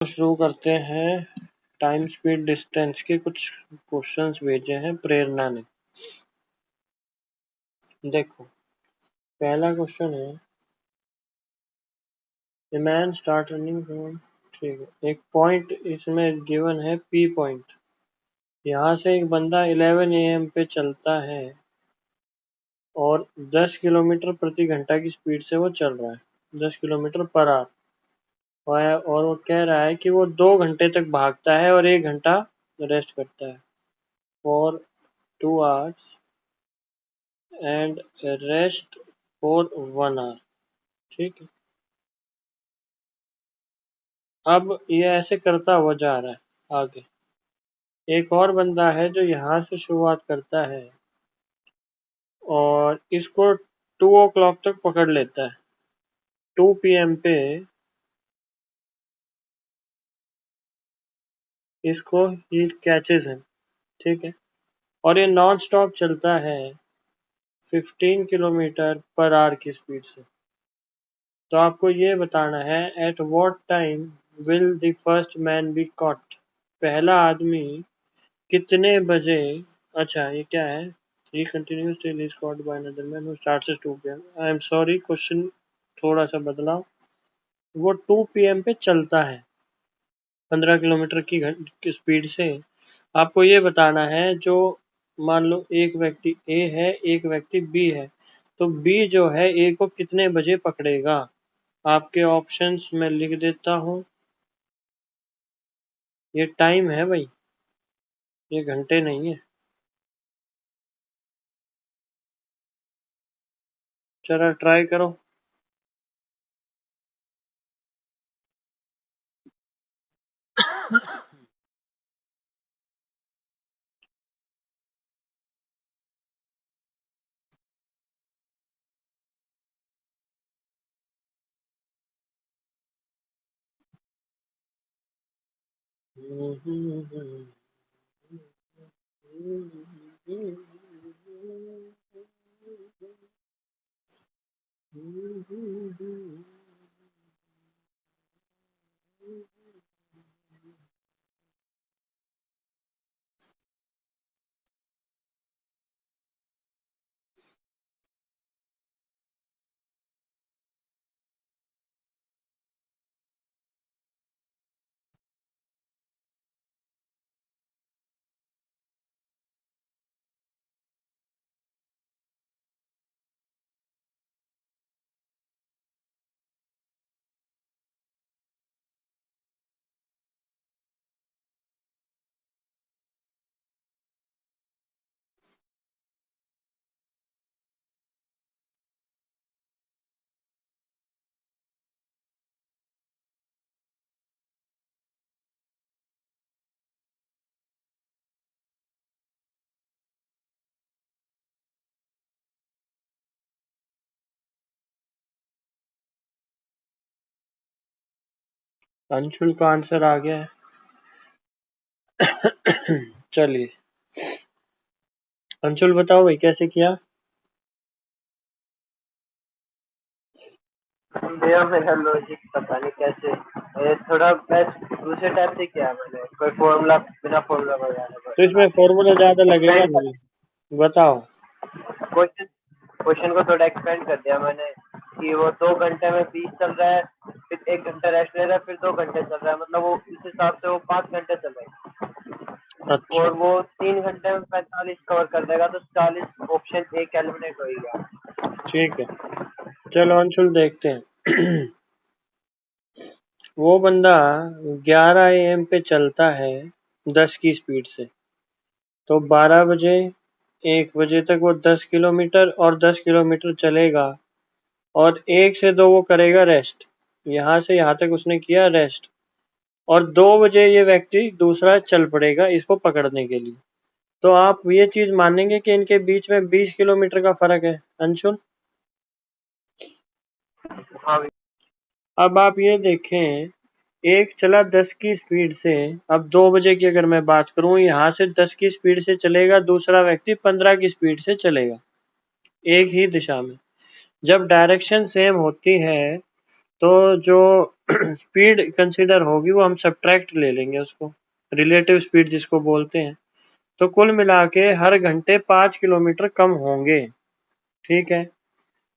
शुरू करते हैं। टाइम स्पीड डिस्टेंस के कुछ क्वेश्चंस भेजे हैं प्रेरणा ने। देखो, पहला क्वेश्चन है, a man start running from, ठीक है, एक पॉइंट इसमें गिवन है पी पॉइंट। यहाँ से एक बंदा 11 AM पे चलता है और 10 किलोमीटर प्रति घंटा की स्पीड से वो चल रहा है, 10 किलोमीटर पर आवर। और वो कह रहा है कि वो 2 घंटे तक भागता है और 1 घंटा रेस्ट करता है, for 2 hours and rest for 1 hour। ठीक है, अब ये ऐसे करता हुआ जा रहा है आगे। एक और बंदा है जो यहाँ से शुरुआत करता है और इसको 2 o'clock तक पकड़ लेता है। 2 PM पे इसको ही कैचेस है, ठीक है, और ये नॉन स्टॉप चलता है 15 किलोमीटर पर आवर की स्पीड से। तो आपको ये बताना है, at what time will the first man be caught. पहला आदमी कितने बजे, अच्छा ये क्या है, he continues till he is caught by another man who starts at 2 PM। I am sorry, question थोड़ा सा बदलाव। वो 2 PM पे चलता है 15 किलोमीटर की स्पीड से। आपको ये बताना है, जो मान लो एक व्यक्ति ए है, एक व्यक्ति बी है, तो बी जो है ए को कितने बजे पकड़ेगा। आपके ऑप्शंस मैं लिख देता हूँ। ये टाइम है भाई, ये घंटे नहीं है। चलो ट्राई करो। अंशुल का आंसर आ गया है। चलिए अंशुल बताओ भाई कैसे किया। भैया मेरा लॉजिक पता नहीं कैसे, थोड़ा बेस्ट दूसरे टाइप से किया मैंने, कोई फॉर्मूला बिना फॉर्मूला तो इसमें बनाने। फॉर्मूला ज्यादा लगेगा एक्सपेंड नहीं, बताओ। क्वेश्चन क्वेश्चन को थोड़ा एक्सपेंड कर दिया मैंने कि वो 2 घंटे में 20 चल रहा है, फिर 1 घंटा रेस्ट ले रहा है, फिर 2 घंटे चल रहा है, मतलब वो इस हिसाब से वो 5 घंटे चल रहा है अच्छा और वो 3 घंटे में 45 कवर कर देगा, तो 40 ऑप्शन एक एलिमिनेट हो गया। ठीक है, चलो अंशुल देखते हैं। वो बंदा 11 AM पे चलता है 10 की स्पीड से, तो 12 बजे 1 बजे तक वो 10 किलोमीटर और 10 किलोमीटर चलेगा और 1 से 2 वो करेगा रेस्ट। यहाँ से यहाँ तक उसने किया रेस्ट, और 2 बजे ये व्यक्ति दूसरा चल पड़ेगा इसको पकड़ने के लिए। तो आप ये चीज मानेंगे कि इनके बीच में 20 किलोमीटर का फर्क है अंशुल। हाँ अब आप ये देखें, एक चला 10 की स्पीड से, अब 2 बजे की अगर मैं बात करूं, यहाँ से 10 की स्पीड से चलेगा, दूसरा व्यक्ति 15 की स्पीड से चलेगा, एक ही दिशा में। जब डायरेक्शन सेम होती है तो जो स्पीड कंसिडर होगी वो हम सब्ट्रैक्ट ले लेंगे उसको, रिलेटिव स्पीड जिसको बोलते हैं। तो कुल मिला के हर घंटे 5 किलोमीटर कम होंगे, ठीक है।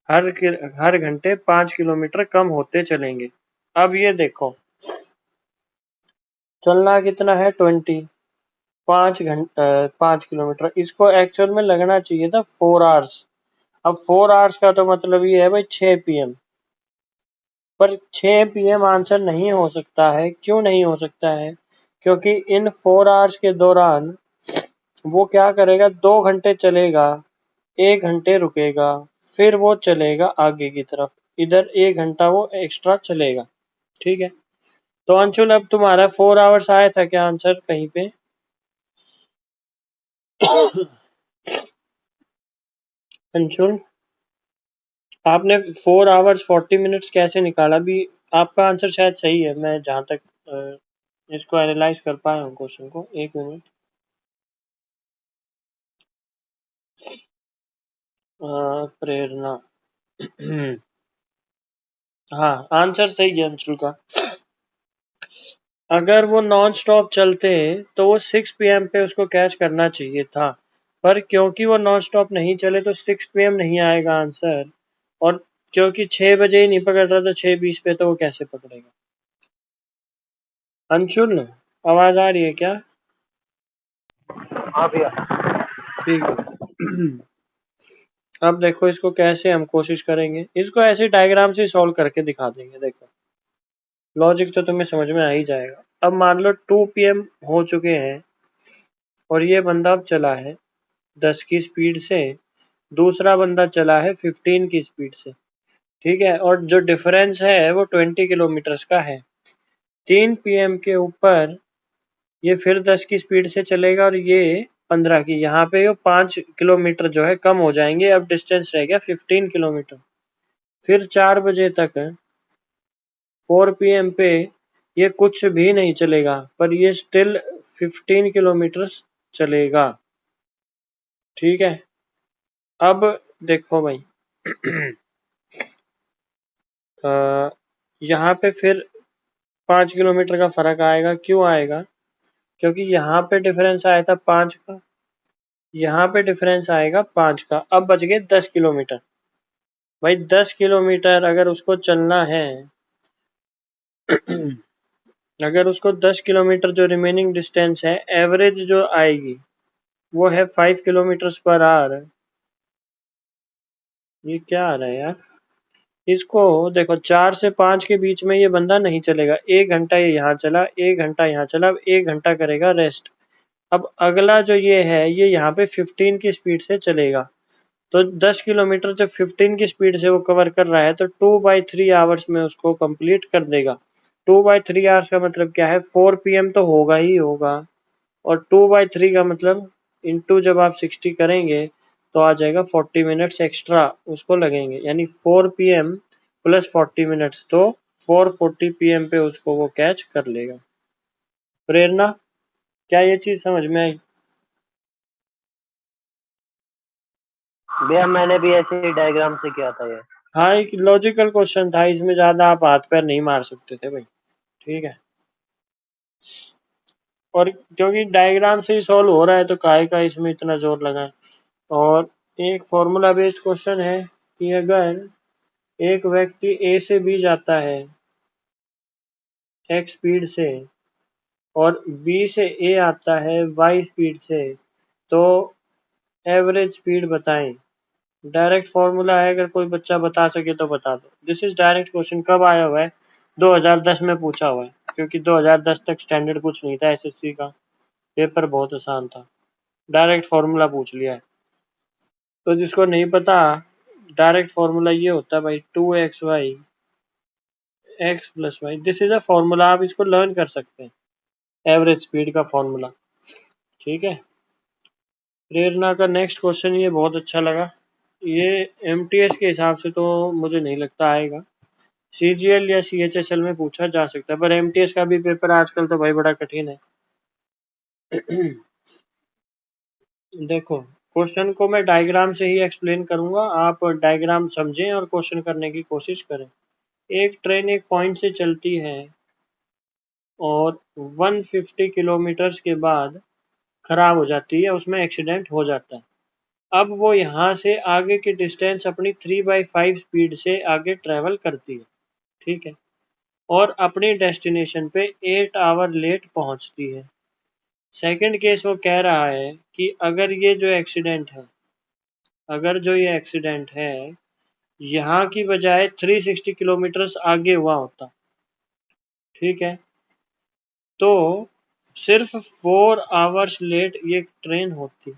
हर घंटे 5 किलोमीटर कम होते चलेंगे। अब ये देखो, चलना कितना है 20, 5 किलोमीटर, इसको एक्चुअल में लगना चाहिए था 4 आवर्स। अब 4 आवर्स का तो मतलब ये है भाई 6 PM, पर 6 PM आंसर नहीं हो सकता है। क्यों नहीं हो सकता है? क्योंकि इन 4 आवर्स के दौरान वो क्या करेगा, 2 घंटे चलेगा, 1 घंटे रुकेगा, फिर वो चलेगा आगे की तरफ, इधर 1 घंटा वो एक्स्ट्रा चलेगा, ठीक है। तो अंशुल, अब तुम्हारा 4 आवर्स आया था क्या आंसर कहीं पे? अंशुल, आपने 4 आवर्स 40 मिनट्स कैसे निकाला भी? आपका आंसर शायद सही है, मैं जहां तक इसको एनालाइज कर पाया हूँ क्वेश्चन को। एक मिनट। प्रेरणा। हाँ, आंसर सही है अंशुल का। अगर वो नॉन स्टॉप चलते तो वो 6 PM पे उसको कैच करना चाहिए था, पर क्योंकि वो नॉन स्टॉप नहीं चले तो 6 PM नहीं आएगा आंसर। और क्योंकि 6 बजे ही नहीं पकड़ रहा था 6:20 पे, तो वो कैसे पकड़ेगा? अंशुल, आवाज आ रही है क्या? हाँ भैया। ठीक है। अब देखो, इसको कैसे हम कोशिश करेंगे, इसको ऐसे डायग्राम से सॉल्व करके दिखा देंगे। देखो, लॉजिक तो तुम्हें समझ में आ ही जाएगा। अब मान लो 2 PM हो चुके हैं और ये बंदा अब चला है 10 की स्पीड से, दूसरा बंदा चला है 15 की स्पीड से, ठीक है। और जो डिफरेंस है वो 20 किलोमीटर का है। 3 PM के ऊपर ये फिर 10 की स्पीड से चलेगा और ये 15 की। यहाँ पे ये 5 किलोमीटर जो है कम हो जाएंगे। अब डिस्टेंस रह गया 15 किलोमीटर। फिर 4 बजे तक 4 PM पे ये कुछ भी नहीं चलेगा, पर ये स्टिल 15 किलोमीटर चलेगा, ठीक है। अब देखो भाई, यहाँ पे फिर 5 किलोमीटर का फर्क आएगा। क्यों आएगा? क्योंकि यहाँ पे डिफरेंस आया था 5 का, यहाँ पे डिफरेंस आएगा 5 का। अब बच गए 10 किलोमीटर। भाई 10 किलोमीटर अगर उसको चलना है, अगर उसको 10 किलोमीटर जो रिमेनिंग डिस्टेंस है, एवरेज जो आएगी वो है 5 किलोमीटर पर आवर। ये क्या आ रहा है यार? इसको देखो, 4 से 5 के बीच में ये बंदा नहीं चलेगा। 1 घंटा ये यहाँ चला, 1 घंटा यहाँ चला, अब 1 घंटा करेगा रेस्ट। अब अगला जो ये है, ये यहाँ पे 15 की स्पीड से चलेगा। तो 10 किलोमीटर जब 15 की स्पीड से वो कवर कर रहा है तो 2/3 आवर्स में उसको कंप्लीट कर देगा। 2/3 आवर्स का मतलब क्या है? 4 PM तो होगा ही होगा, और 2/3 का मतलब इंटू जब आप 60 करेंगे तो आ जाएगा 40 मिनट्स एक्स्ट्रा उसको लगेंगे, यानी 4 PM प्लस 40 मिनट्स, तो 4:40 PM पे उसको वो कैच कर लेगा। प्रेरणा, क्या ये चीज समझ में आई? भैया मैंने भी ऐसे ही डायग्राम से किया था ये। हाँ, एक लॉजिकल क्वेश्चन था, इसमें ज्यादा आप हाथ पैर नहीं मार सकते थे भाई, ठीक है। और क्योंकि डायग्राम से ही सॉल्व हो रहा है तो काहे का इसमें इतना जोर लगाएं। और एक फॉर्मूला बेस्ड क्वेश्चन है कि अगर एक व्यक्ति ए से बी जाता है एक्स स्पीड से और बी से ए आता है वाई स्पीड से, तो एवरेज स्पीड बताएं। डायरेक्ट फॉर्मूला है, अगर कोई बच्चा बता सके तो बता दो। This is direct question. कब आया हुआ है? 2010 में पूछा हुआ है, क्योंकि 2010 तक स्टैंडर्ड कुछ नहीं था, एसएससी का पेपर बहुत आसान था, डायरेक्ट फॉर्मूला पूछ लिया है। तो जिसको नहीं पता, डायरेक्ट फॉर्मूला ये होता है भाई, 2xy x+y। This is a formula, आप इसको लर्न कर सकते हैं, एवरेज स्पीड का फॉर्मूला, ठीक है। प्रेरणा का नेक्स्ट क्वेश्चन ये बहुत अच्छा लगा। ये एमटीएस के हिसाब से तो मुझे नहीं लगता आएगा, सीजीएल या सीएचएसएल में पूछा जा सकता है, पर एमटीएस का भी पेपर आजकल तो भाई बड़ा कठिन है। देखो, क्वेश्चन को मैं डायग्राम से ही एक्सप्लेन करूंगा, आप डायग्राम समझें और क्वेश्चन करने की कोशिश करें। एक ट्रेन एक पॉइंट से चलती है और 150 किलोमीटर्स के बाद खराब हो जाती है, उसमें एक्सीडेंट हो जाता है। अब वो यहाँ से आगे की डिस्टेंस अपनी 3/5 स्पीड से आगे ट्रेवल करती है, ठीक है, और अपनी डेस्टिनेशन पे 8 आवर लेट पहुंचती है। सेकंड केस वो कह रहा है कि अगर जो ये एक्सीडेंट है यहाँ की बजाय 360 किलोमीटर्स आगे हुआ होता, ठीक है, तो सिर्फ 4 आवर्स लेट ये ट्रेन होती।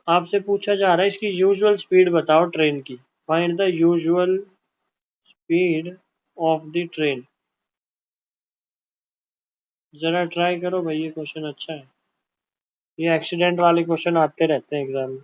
आपसे पूछा जा रहा है इसकी यूजुअल स्पीड बताओ ट्रेन की। Find the usual speed of the train. जरा ट्राई करो भाई, ये क्वेश्चन अच्छा है। ये एक्सीडेंट वाले क्वेश्चन आते रहते हैं एग्जाम में।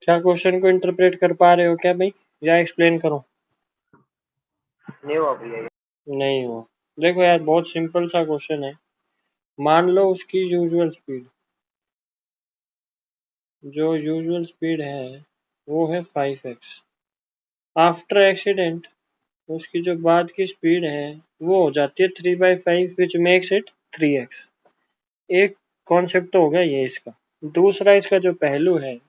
क्या क्वेश्चन को इंटरप्रेट कर पा रहे हो क्या भाई, या एक्सप्लेन करो? नहीं हुआ भैया ये। नहीं हो? देखो यार, बहुत सिंपल सा क्वेश्चन है। मान लो उसकी यूजुअल स्पीड, जो यूजुअल स्पीड है वो है 5x। आफ्टर एक्सीडेंट उसकी जो बाद की स्पीड है वो हो जाती है 3/5, विच मेक्स इट 3x। एक कॉन्सेप्ट तो हो गया ये इसका। दूसरा इसका जो पहलू है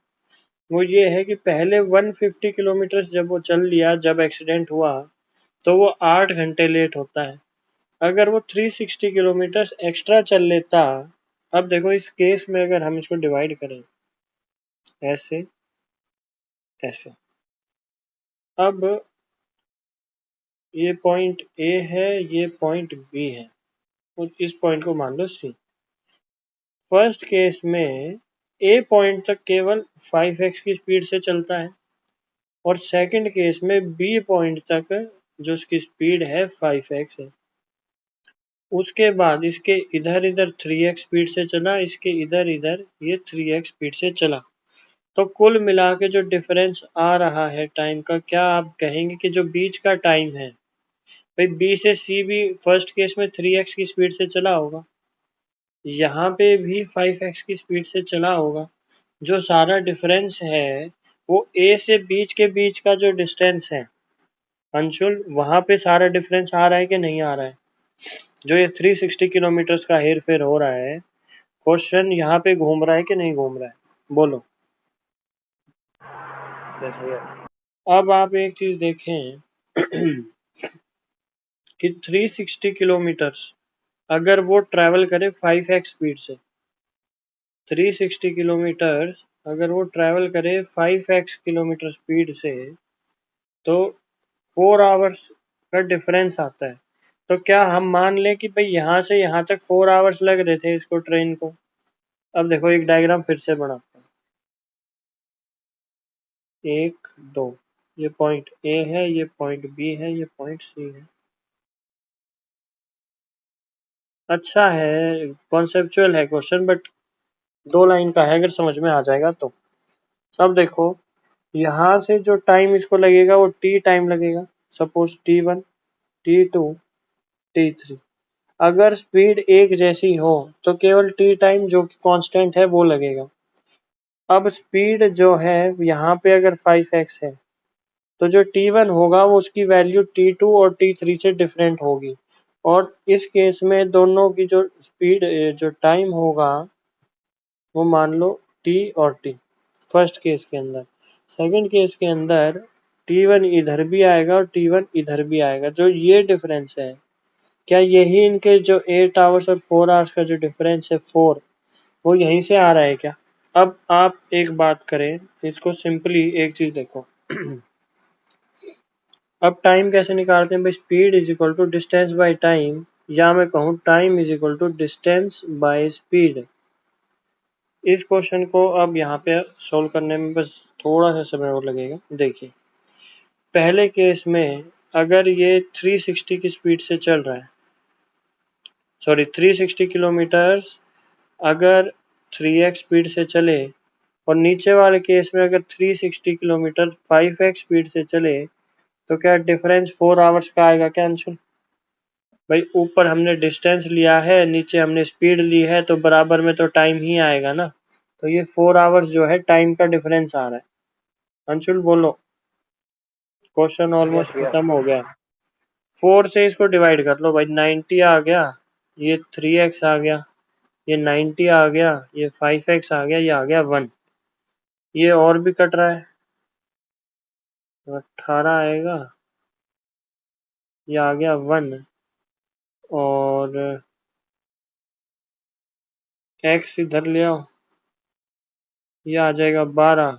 वो ये है कि पहले 150 किलोमीटर जब वो चल लिया, जब एक्सीडेंट हुआ, तो वो 8 घंटे लेट होता है। अगर वो 360 किलोमीटर एक्स्ट्रा चल लेता, अब देखो इस केस में अगर हम इसको डिवाइड करें ऐसे ऐसे, अब ये पॉइंट ए है, ये पॉइंट बी है, और इस पॉइंट को मान लो सी। फर्स्ट केस में ए पॉइंट तक केवल 5x की स्पीड से चलता है, और सेकंड केस में बी पॉइंट तक जो उसकी स्पीड है 5x है। उसके बाद इसके इधर इधर 3x स्पीड से चला, इसके इधर इधर ये 3x स्पीड से चला। तो कुल मिला के जो डिफरेंस आ रहा है टाइम का, क्या आप कहेंगे कि जो बीच का टाइम है, भाई बी से सी भी फर्स्ट केस में 3x की स्पीड से चला होगा, यहाँ पे भी 5x की स्पीड से चला होगा, जो सारा डिफरेंस है वो ए से बीच का जो डिस्टेंस है अंशुल, वहां पे सारा डिफरेंस आ रहा है कि नहीं आ रहा है? जो ये 360 किलोमीटर का हेर फेर हो रहा है, क्वेश्चन यहाँ पे घूम रहा है कि नहीं घूम रहा है? बोलो। अब आप एक चीज देखें कि 360 किलोमीटर अगर वो ट्रैवल करे 5x स्पीड से, 360 किलोमीटर अगर वो ट्रैवल करे 5x किलोमीटर स्पीड से, तो 4 आवर्स का डिफरेंस आता है। तो क्या हम मान लें कि भाई यहाँ से यहाँ तक 4 आवर्स लग रहे थे इसको, ट्रेन को? अब देखो एक डायग्राम फिर से बनाते हैं। 1 2, ये पॉइंट ए है, ये पॉइंट बी है, ये पॉइंट सी है। अच्छा है, कॉन्सेप्चुअल है क्वेश्चन, बट 2 लाइन का है, अगर समझ में आ जाएगा तो। अब देखो यहाँ से जो टाइम इसको लगेगा वो टी टाइम लगेगा, सपोज T1 T2 T3। अगर स्पीड एक जैसी हो तो केवल टी टाइम जो कि कांस्टेंट है वो लगेगा। अब स्पीड जो है यहाँ पे अगर 5x है तो जो T1 होगा वो उसकी वैल्यू T2 और T3 से डिफरेंट होगी, और इस केस में दोनों की जो स्पीड जो टाइम होगा वो मान लो T और T, फर्स्ट केस के अंदर। सेकंड केस के अंदर T1 इधर भी आएगा और T1 इधर भी आएगा। जो ये डिफरेंस है, क्या यही इनके जो 8 आवर्स और 4 आवर्स का जो डिफरेंस है 4, वो यहीं से आ रहा है क्या? अब आप एक बात करें, इसको सिंपली एक चीज देखो अब टाइम कैसे निकालते हैं भाई? Speed is equal to distance by time, या मैं कहूँ time is equal to distance by speed. इस क्वेश्चन को अब यहाँ पे सोल्व करने में बस थोड़ा सा समय और लगेगा। देखिए पहले केस में अगर ये 360 की स्पीड से चल रहा है, सॉरी 360 किलोमीटर अगर 3x स्पीड से चले, और नीचे वाले केस में अगर 360 किलोमीटर 5x स्पीड से चले, तो क्या डिफरेंस 4 आवर्स का आएगा क्या आंसर? भाई ऊपर हमने डिस्टेंस लिया है, नीचे हमने स्पीड ली है, तो बराबर में तो टाइम ही आएगा ना। तो ये 4 आवर्स जो है टाइम का डिफरेंस आ रहा है। अंशुल बोलो, क्वेश्चन ऑलमोस्ट खत्म हो गया। 4 से इसको डिवाइड कर लो भाई, 90 आ गया, ये 3x आ गया, ये 90 आ गया, ये 5x आ गया, ये आ गया 1। ये और भी कट रहा है, 18 आएगा, ये आ गया 1, और x इधर ले आओ, ये आ जाएगा 12।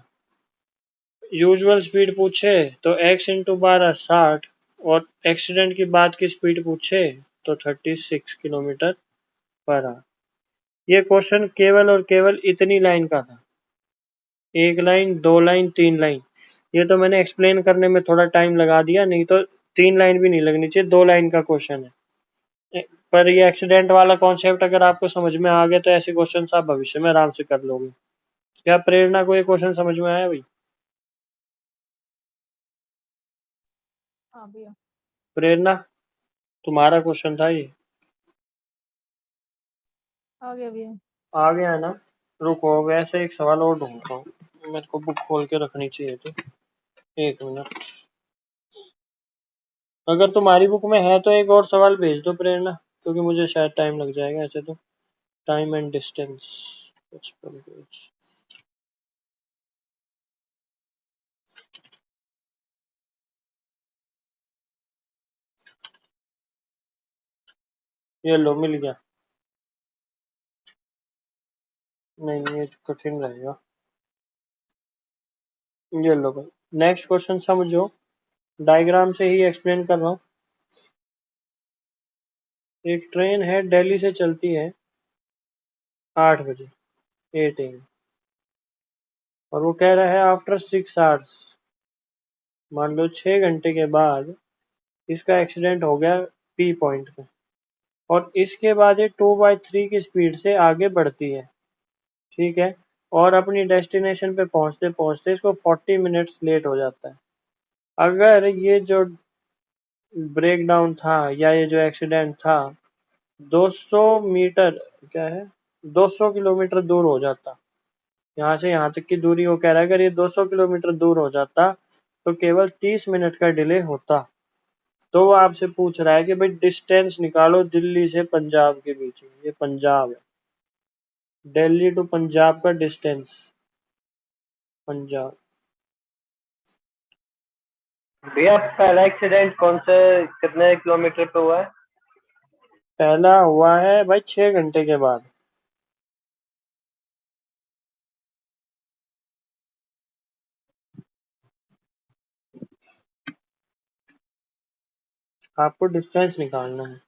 यूजुअल स्पीड पूछे तो x इंटू 12 60, और एक्सीडेंट की बाद की स्पीड पूछे तो 36 किलोमीटर पर आवर। ये क्वेश्चन केवल और केवल इतनी लाइन का था, 1 लाइन 2 लाइन 3 लाइन। ये तो मैंने एक्सप्लेन करने में थोड़ा टाइम लगा दिया, नहीं तो 3 लाइन भी नहीं लगनी चाहिए, 2 लाइन का क्वेश्चन है। पर ये एक्सीडेंट वाला कॉन्सेप्ट अगर आपको समझ में आ गया तो ऐसे क्वेश्चन आप भविष्य में आराम से कर लोगे। क्या प्रेरणा को ये क्वेश्चन समझ में आया भाई? हाँ भैया। प्रेरणा, तुम्हारा क्वेश्चन था ये? आ गया भैया। आ गया है ना? रुको वैसे एक सवाल और ढूंढता हूँ, मेरे को बुक खोल के रखनी चाहिए थी। 1 मिनट, अगर तुम्हारी बुक में है तो एक और सवाल भेज दो प्रेरणा, क्योंकि मुझे शायद टाइम लग जाएगा ऐसे तो। Time and distance 55 page. ये लो, मिल गया। नहीं ये कठिन रहेगा। ये लो भाई, नेक्स्ट क्वेश्चन समझो, डायग्राम से ही एक्सप्लेन कर रहा हूँ। एक ट्रेन है, दिल्ली से चलती है 8 बजे 8 AM, और वो कह रहा है आफ्टर 6 आवर्स, मान लो 6 घंटे के बाद इसका एक्सीडेंट हो गया पी पॉइंट पे, और इसके बाद ये 2/3 की स्पीड से आगे बढ़ती है, ठीक है, और अपनी डेस्टिनेशन पे पहुंचते पहुंचते इसको 40 मिनट्स लेट हो जाता है। अगर ये जो ब्रेक डाउन था या ये जो एक्सीडेंट था 200 मीटर, क्या है, 200 किलोमीटर दूर हो जाता, यहाँ से यहाँ तक की दूरी वो कह रहा है अगर ये 200 किलोमीटर दूर हो जाता तो केवल 30 मिनट का डिले होता। तो वो आपसे पूछ रहा है कि भाई डिस्टेंस निकालो दिल्ली से पंजाब के बीच में, ये पंजाब है, दिल्ली टू पंजाब का डिस्टेंस, पंजाब। भैया पहला एक्सीडेंट कौन से कितने किलोमीटर पे हुआ है? पहला हुआ है भाई 6 घंटे के बाद। आपको डिस्टेंस निकालना है।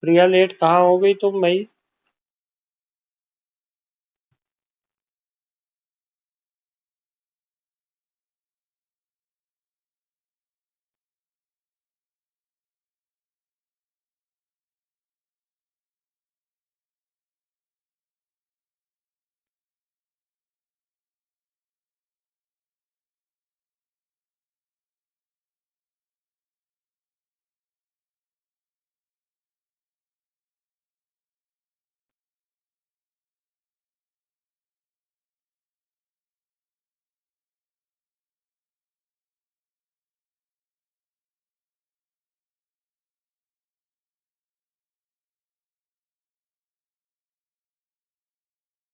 प्रिया लेट कहाँ हो गई तुम भाई?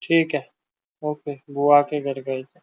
ठीक है, ओके, बुआ के घर गए थे।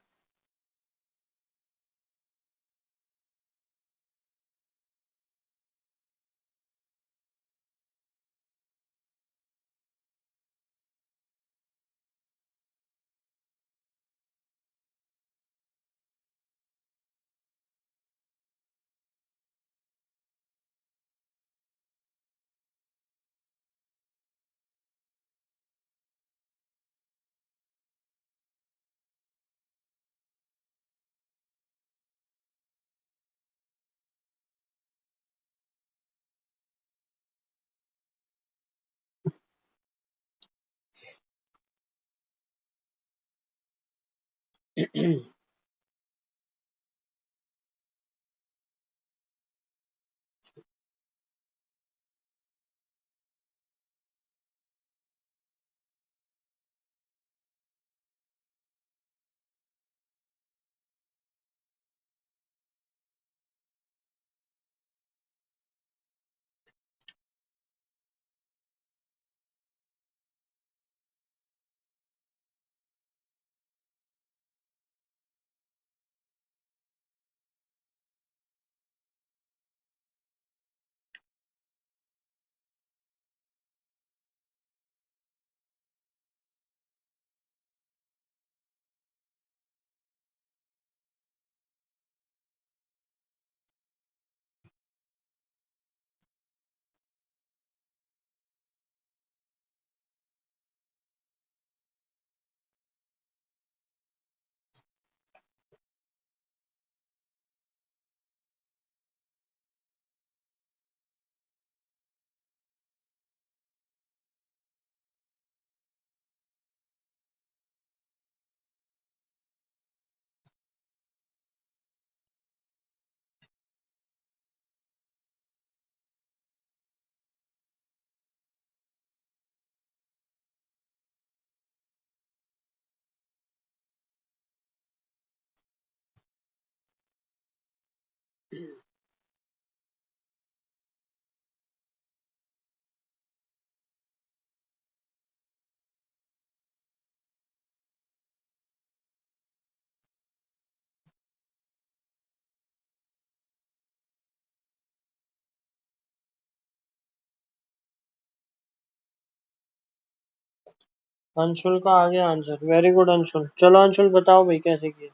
अंशुल का आ गया आंसर, वेरी गुड अंशुल। चलो अंशुल बताओ भाई कैसे किया।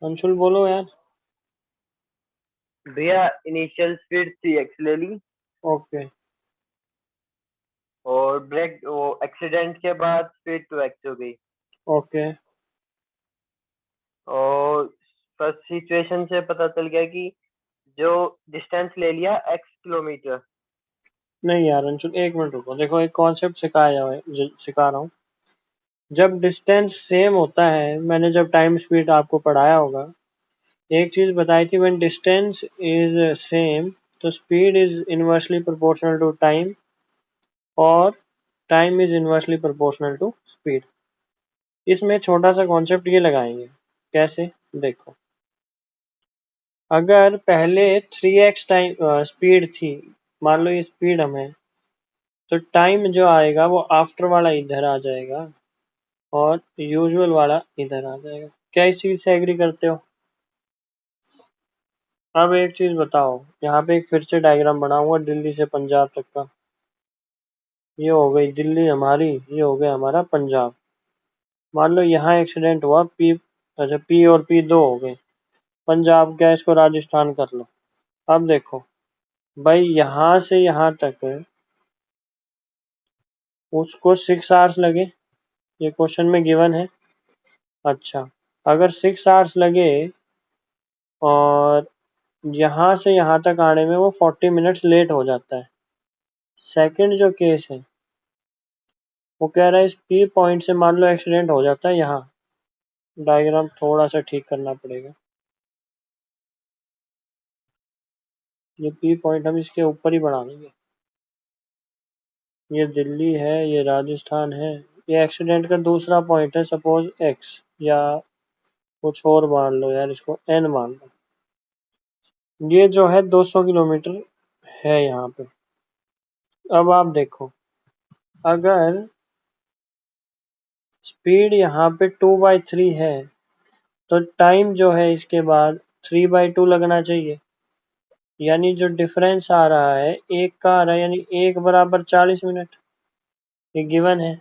अंशुल बोलो यार। भैया इनिशियल स्पीड 3x ले ली, ओके और ब्रेक वो एक्सीडेंट के बाद स्पीड 2x हो गई, ओके। और फर्स्ट सिचुएशन से पता चल गया कि जो डिस्टेंस ले लिया x किलोमीटर। नहीं यार अंशुल, एक मिनट रुको, देखो एक कॉन्सेप्ट सिखा रहा हूँ। जब डिस्टेंस सेम होता है, मैंने जब टाइम स्पीड आपको पढ़ाया होगा, एक चीज बताई थी, व्हेन डिस्टेंस इज सेम तो speed is inversely proportional to time, और time is inversely proportional to speed. इसमें छोटा सा कॉन्सेप्ट ये लगाएंगे, कैसे? देखो, अगर पहले 3x टाइम स्पीड थी, मान लो ये स्पीड हमें, तो टाइम जो आएगा वो आफ्टर वाला इधर आ जाएगा और यूजुअल वाला इधर आ जाएगा। क्या इस चीज से एग्री करते हो? अब एक चीज बताओ, यहाँ पे एक फिर से डायग्राम बनाऊंगा दिल्ली से पंजाब तक का। ये हो गई दिल्ली हमारी, ये हो गया हमारा पंजाब। मान लो यहाँ एक्सीडेंट हुआ, पी, अच्छा पी और पी दो हो गए। पंजाब क्या, इसको राजस्थान कर लो। अब देखो भाई, यहाँ से यहाँ तक उसको 6 आवर्स लगे, ये क्वेश्चन में गिवन है। अच्छा, अगर 6 आवर्स लगे और यहाँ से यहाँ तक आने में वो 40 मिनट्स लेट हो जाता है। सेकंड जो केस है, वो कह रहा है इस पी पॉइंट से मान लो एक्सीडेंट हो जाता है यहाँ। डायग्राम थोड़ा सा ठीक करना पड़ेगा, ये पी पॉइंट हम इसके ऊपर ही बना देंगे। ये दिल्ली है, ये राजस्थान है, ये एक्सीडेंट का दूसरा पॉइंट है, सपोज एक्स, या कुछ और मान लो यार, इसको एन मान लो। ये जो है 200 किलोमीटर है यहाँ पे। अब आप देखो, अगर स्पीड यहाँ पे 2/3 है, तो टाइम जो है इसके बाद 3/2 लगना चाहिए। यानी जो डिफरेंस आ रहा है, एक का आ रहा है, यानी 1 = 40 मिनट, ये गिवन है।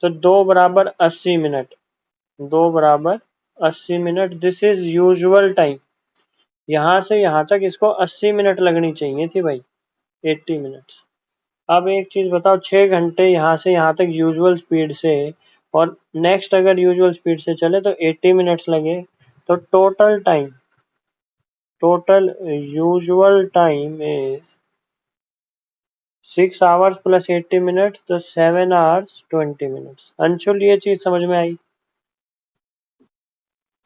तो 2 = 80 minute, 2 = 80 minute, this is usual time. यहाँ से यहाँ तक इसको 80 मिनट लगनी चाहिए थी भाई, 80 मिनट्स। अब एक चीज बताओ, 6 घंटे यहाँ से यहाँ तक यूजुअल स्पीड से, और नेक्स्ट अगर यूजुअल स्पीड से चले तो 80 मिनट्स लगे। तो total usual time is 6 hours plus 80 minute, तो 7 आवर्स 20 मिनट्स। अंशुल, ये चीज समझ में आई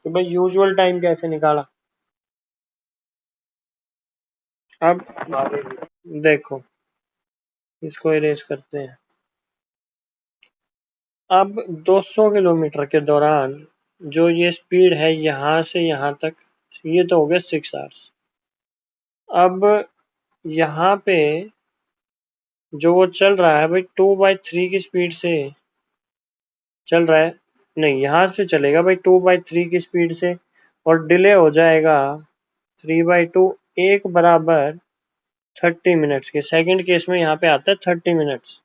कि भाई यूजुअल टाइम कैसे निकाला? अब देखो, इसको इरेज करते हैं। अब 200 किलोमीटर के दौरान जो ये स्पीड है यहाँ से यहाँ तक, ये तो हो गया 6 आवर्स। अब यहाँ पे जो वो चल रहा है भाई, 2/3 की स्पीड से चल रहा है, नहीं यहाँ से चलेगा भाई 2/3 की स्पीड से, और डिले हो जाएगा 3/2, 1 = 30 मिनट्स के। सेकंड केस में यहाँ पे आता है 30 मिनट्स।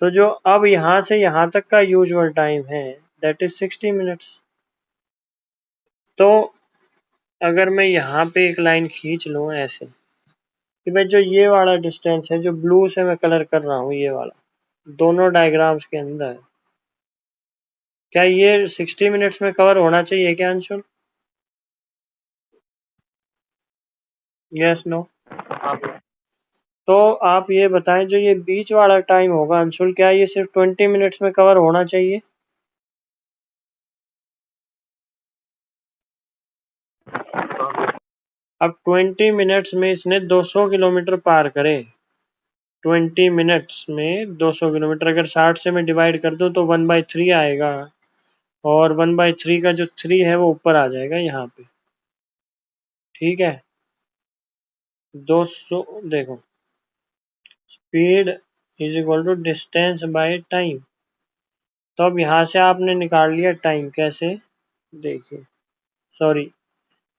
तो जो अब यहाँ से यहाँ तक का यूजुअल टाइम है, दैट इज 60 मिनट्स। तो अगर मैं यहाँ पे एक लाइन खींच लूँ ऐसे कि भाई जो ये वाला डिस्टेंस है, जो ब्लू से मैं कलर कर रहा हूँ, ये वाला दोनों डायग्राम्स के अंदर, क्या ये 60 मिनट्स में कवर होना चाहिए क्या अंशुल? Yes no? हाँ भैया। तो आप ये बताएं, जो ये बीच वाला टाइम होगा अंशुल, क्या ये सिर्फ 20 मिनट्स में कवर होना चाहिए? अब 20 मिनट्स में इसने 200 किलोमीटर पार करे। 20 मिनट्स में 200 किलोमीटर, अगर 60 से मैं डिवाइड कर दूं तो 1/3 आएगा, और 1/3 का जो 3 है वो ऊपर आ जाएगा यहाँ पे। ठीक है, 200, देखो, speed is equal to distance by time. तो अब यहाँ से आपने निकाल लिया टाइम, कैसे? देखिए, सॉरी,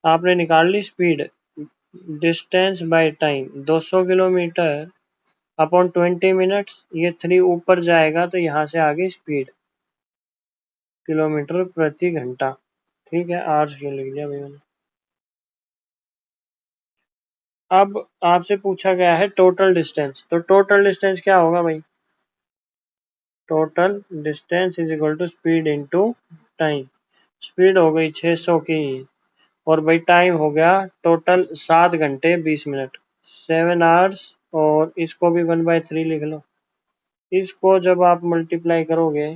आपने निकाल ली speed, distance by time 200 kilometre upon 20 minutes, ये 3 ऊपर जाएगा तो यहाँ से आगे स्पीड किलोमीटर प्रति घंटा। ठीक है, आवर्स क्यों लिख दिया भाई मैंने? अब आपसे पूछा गया है टोटल डिस्टेंस, तो टोटल डिस्टेंस क्या होगा भाई? Total distance is equal to speed into time. Speed हो गई 600 की, और भाई टाइम हो गया टोटल 7 घंटे 20 मिनट, 7 आवर्स। और इसको भी 1/3 लिख लो। इसको जब आप मल्टीप्लाई करोगे,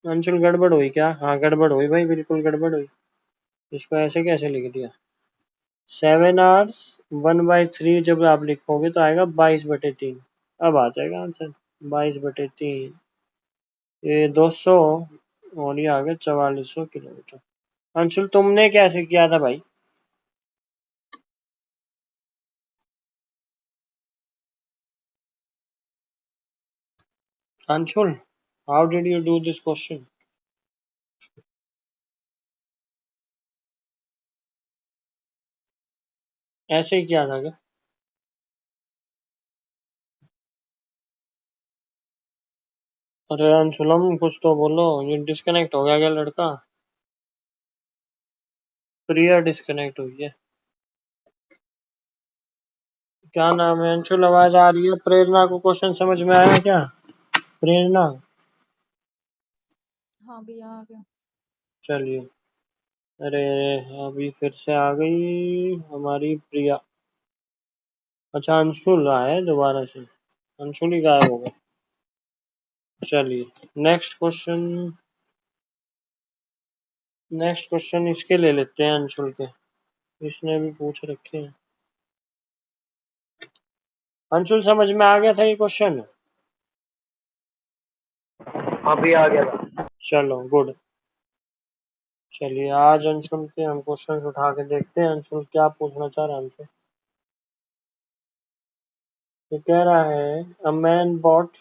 अंशुल गड़बड़ हुई क्या? हाँ गड़बड़ हुई भाई, बिल्कुल गड़बड़ हुई। इसको ऐसे कैसे लिख दिया? 7 आवर्स 1/3 जब आप लिखोगे तो आएगा 22/3। अब आ जाएगा आंसर 22/3। ये 200, और ये आ गया 4400 किलोमीटर। अंशुल तुमने कैसे किया था भाई? Anshul, how did you do this question? ऐसे ही किया था क्या? अरे अंशुलम कुछ तो बोलो, ये डिस्कनेक्ट हो गया क्या लड़का? प्रिया डिस्कनेक्ट हुई है। क्या नाम है अंशुल? आवाज आ रही है? प्रेरणा को क्वेश्चन समझ में आया क्या? प्रेरणा, हाँ भैया आ गया। चलिए। अरे अभी फिर से आ गई हमारी प्रिया। अच्छा अंशुल आया है दोबारा से, अंशुल ही गायब हो गया। चलिए नेक्स्ट क्वेश्चन। नेक्स्ट क्वेश्चन इसके ले लेते हैं, अंशुल के। इसने भी पूछ रखे हैं। अंशुल समझ में आ गया था ये क्वेश्चन? अभी आ गया था। चलो गुड। चलिए आज अंशुल के हम क्वेश्चन उठा के देखते हैं अंशुल क्या पूछना चाह रहा है हमसे। ये कह रहा है a man bought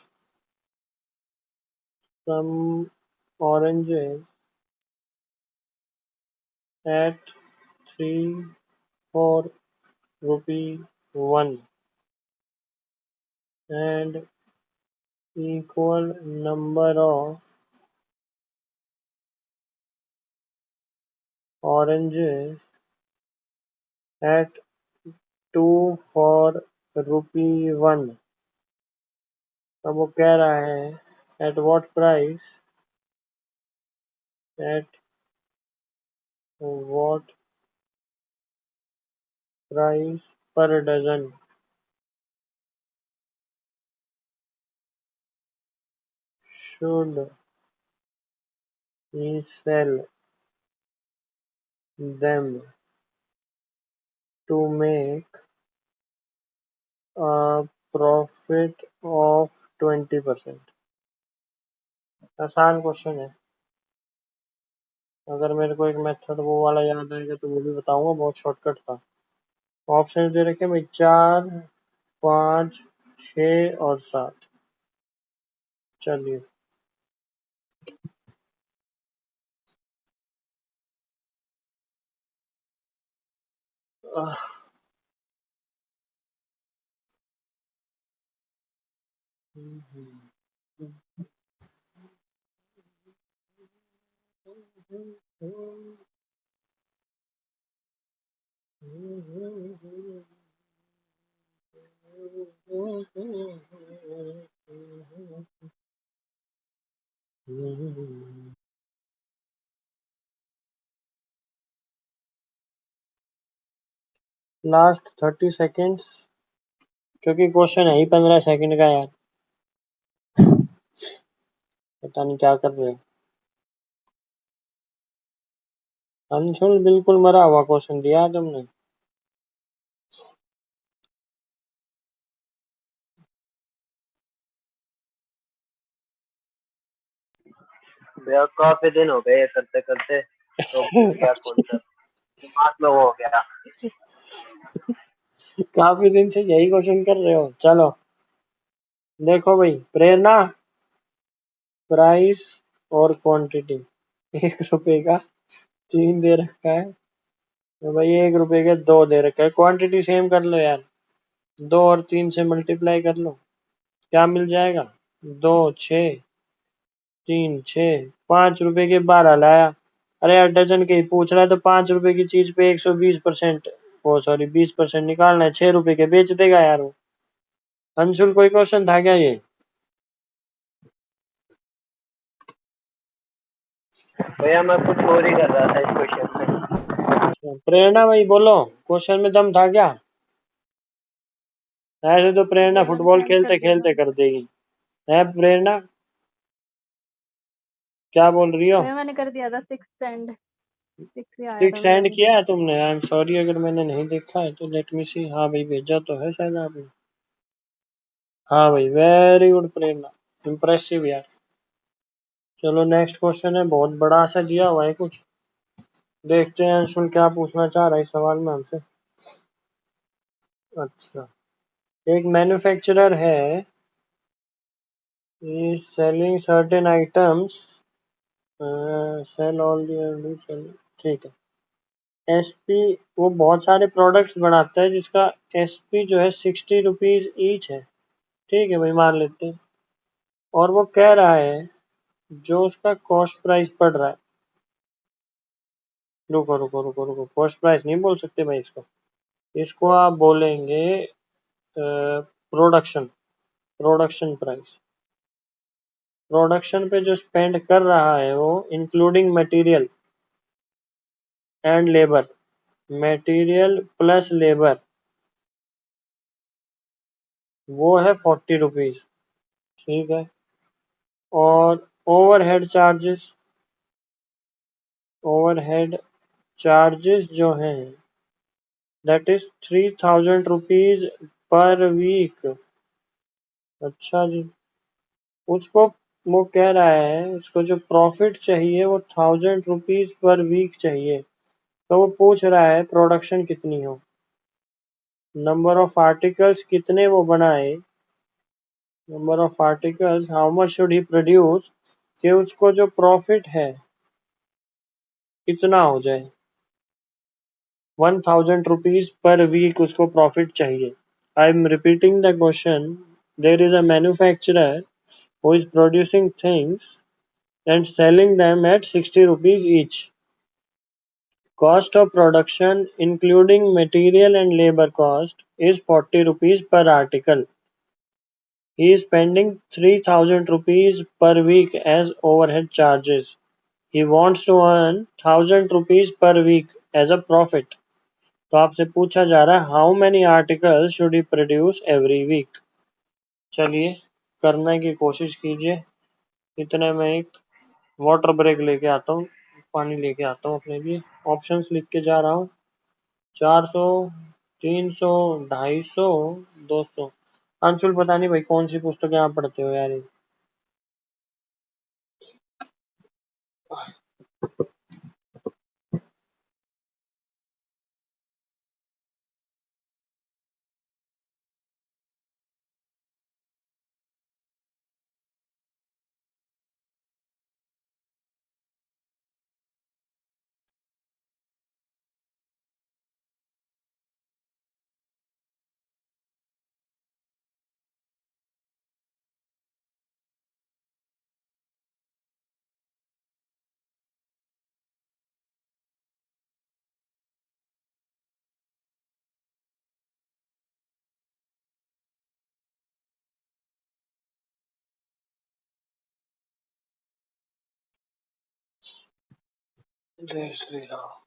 some oranges at 3-4 rupee one and equal number of oranges at 2 for rupee one। अब वो कह रहा है at what price, at what price per dozen should he sell them to make a profit of 20%। आसान question है। अगर मेरे को एक मेथड वो वाला याद आएगा तो वो भी बताऊंगा, बहुत शॉर्टकट था। ऑप्शन दे रखे भाई 4, 5, 6 और 7। चलिए लास्ट 30 सेकेंड्स, क्योंकि क्वेश्चन है ही 15 सेकंड का यार। पता नहीं क्या कर रहे हो अंशुल, बिल्कुल मरा हुआ क्वेश्चन दिया है तुमने। भैया काफी दिन हो गए ये करते करते, तो भूल गया कॉन्सेप्ट, दिमाग में वो हो गया। काफी दिन से यही क्वेश्चन कर रहे हो। चलो देखो भाई, प्रेरणा, प्राइस और क्वांटिटी। 1 रुपए का 3 दे रखा है, तो भाई 1 रुपए के 2 दे रखा है। क्वांटिटी सेम कर लो यार, 2 और 3 से मल्टीप्लाई कर लो, क्या मिल जाएगा? 2, 6, 3, 6, 5 रुपए के 12 लाया। अरे यार डजन के ही पूछ रहा है, तो 5 रुपए की चीज पे 120% वो सॉरी 20% निकालना है, 6 रुपए के बेच देगा यार वो। अंशुल कोई क्वेश्चन था क्या ये? भैया मैं कुछ और ही कर रहा था इस क्वेश्चन में। अच्छा, प्रेरणा भाई बोलो, क्वेश्चन में दम था क्या? ऐसे तो प्रेरणा भैया मैंने फुटबॉल सेंड कर खेलते दिया खेलते था। कर देगी। है प्रेरणा, क्या बोल रही हो? भैया मैंने कर दिया था 6 सेंड, 6 ही आया था सिक्स भैया सेंड अभी। किया है तुमने? आई एम सॉरी अगर मैंने नहीं देखा है तो लेट मी सी। हाँ भाई भेजा तो है शायद आपने। हाँ भाई वेरी गुड प्रेरणा, इम्प्रेसिव यार। चलो नेक्स्ट क्वेश्चन है, बहुत बड़ा सा दिया हुआ है कुछ, देखते हैं अंशुल क्या पूछना चाह रहा है इस सवाल में हमसे। अच्छा, एक मैन्युफैक्चरर है, selling certain items, sell all ठीक है। एसपी, वो बहुत सारे प्रोडक्ट्स बनाता है जिसका एसपी जो है 60 रुपीज ईच है, ठीक है भाई मान लेते हैं। और वो कह रहा है जो उसका कॉस्ट प्राइस पड़ रहा है, रुको रुको रुको रुको, कॉस्ट प्राइस नहीं बोल सकते भाई इसको, इसको आप बोलेंगे प्रोडक्शन, प्रोडक्शन प्राइस। प्रोडक्शन पे जो स्पेंड कर रहा है वो including material and labour, material plus labour, वो है 40 रुपीज, ठीक है। और ओवरहेड चार्जेस, ओवरहेड चार्जेस जो हैं that is 3000 rupees per week. अच्छा जी, उसको, वो कह रहा है उसको जो प्रॉफिट चाहिए वो 1000 रुपीज पर वीक चाहिए। तो वो पूछ रहा है प्रोडक्शन कितनी हो, नंबर ऑफ आर्टिकल्स कितने वो बनाए, number of articles how much should he produce, कि उसको जो प्रॉफिट है कितना हो जाए। 1000 रुपीज पर वीक उसको प्रॉफिट चाहिए। I am repeating the question, there is a manufacturer who is producing things and selling them at 60 rupees each. Cost of production including material and labor cost is 40 rupees per article. He is spending 3000 rupees per week as overhead charges. He wants to earn 1000 rupees per week as a profit. तो आपसे पूछा जा रहा है how many articles should he produce every week. चलिए करने की कोशिश कीजिए, इतने में एक वाटर ब्रेक लेके आता हूँ, पानी लेके आता हूँ अपने लिए। ऑप्शंस लिख के जा रहा हूँ, 400, 300, 250, 200। अंशुल पता नहीं भाई कौन सी पुस्तकें आप पढ़ते हो यार ये। जय श्री राम।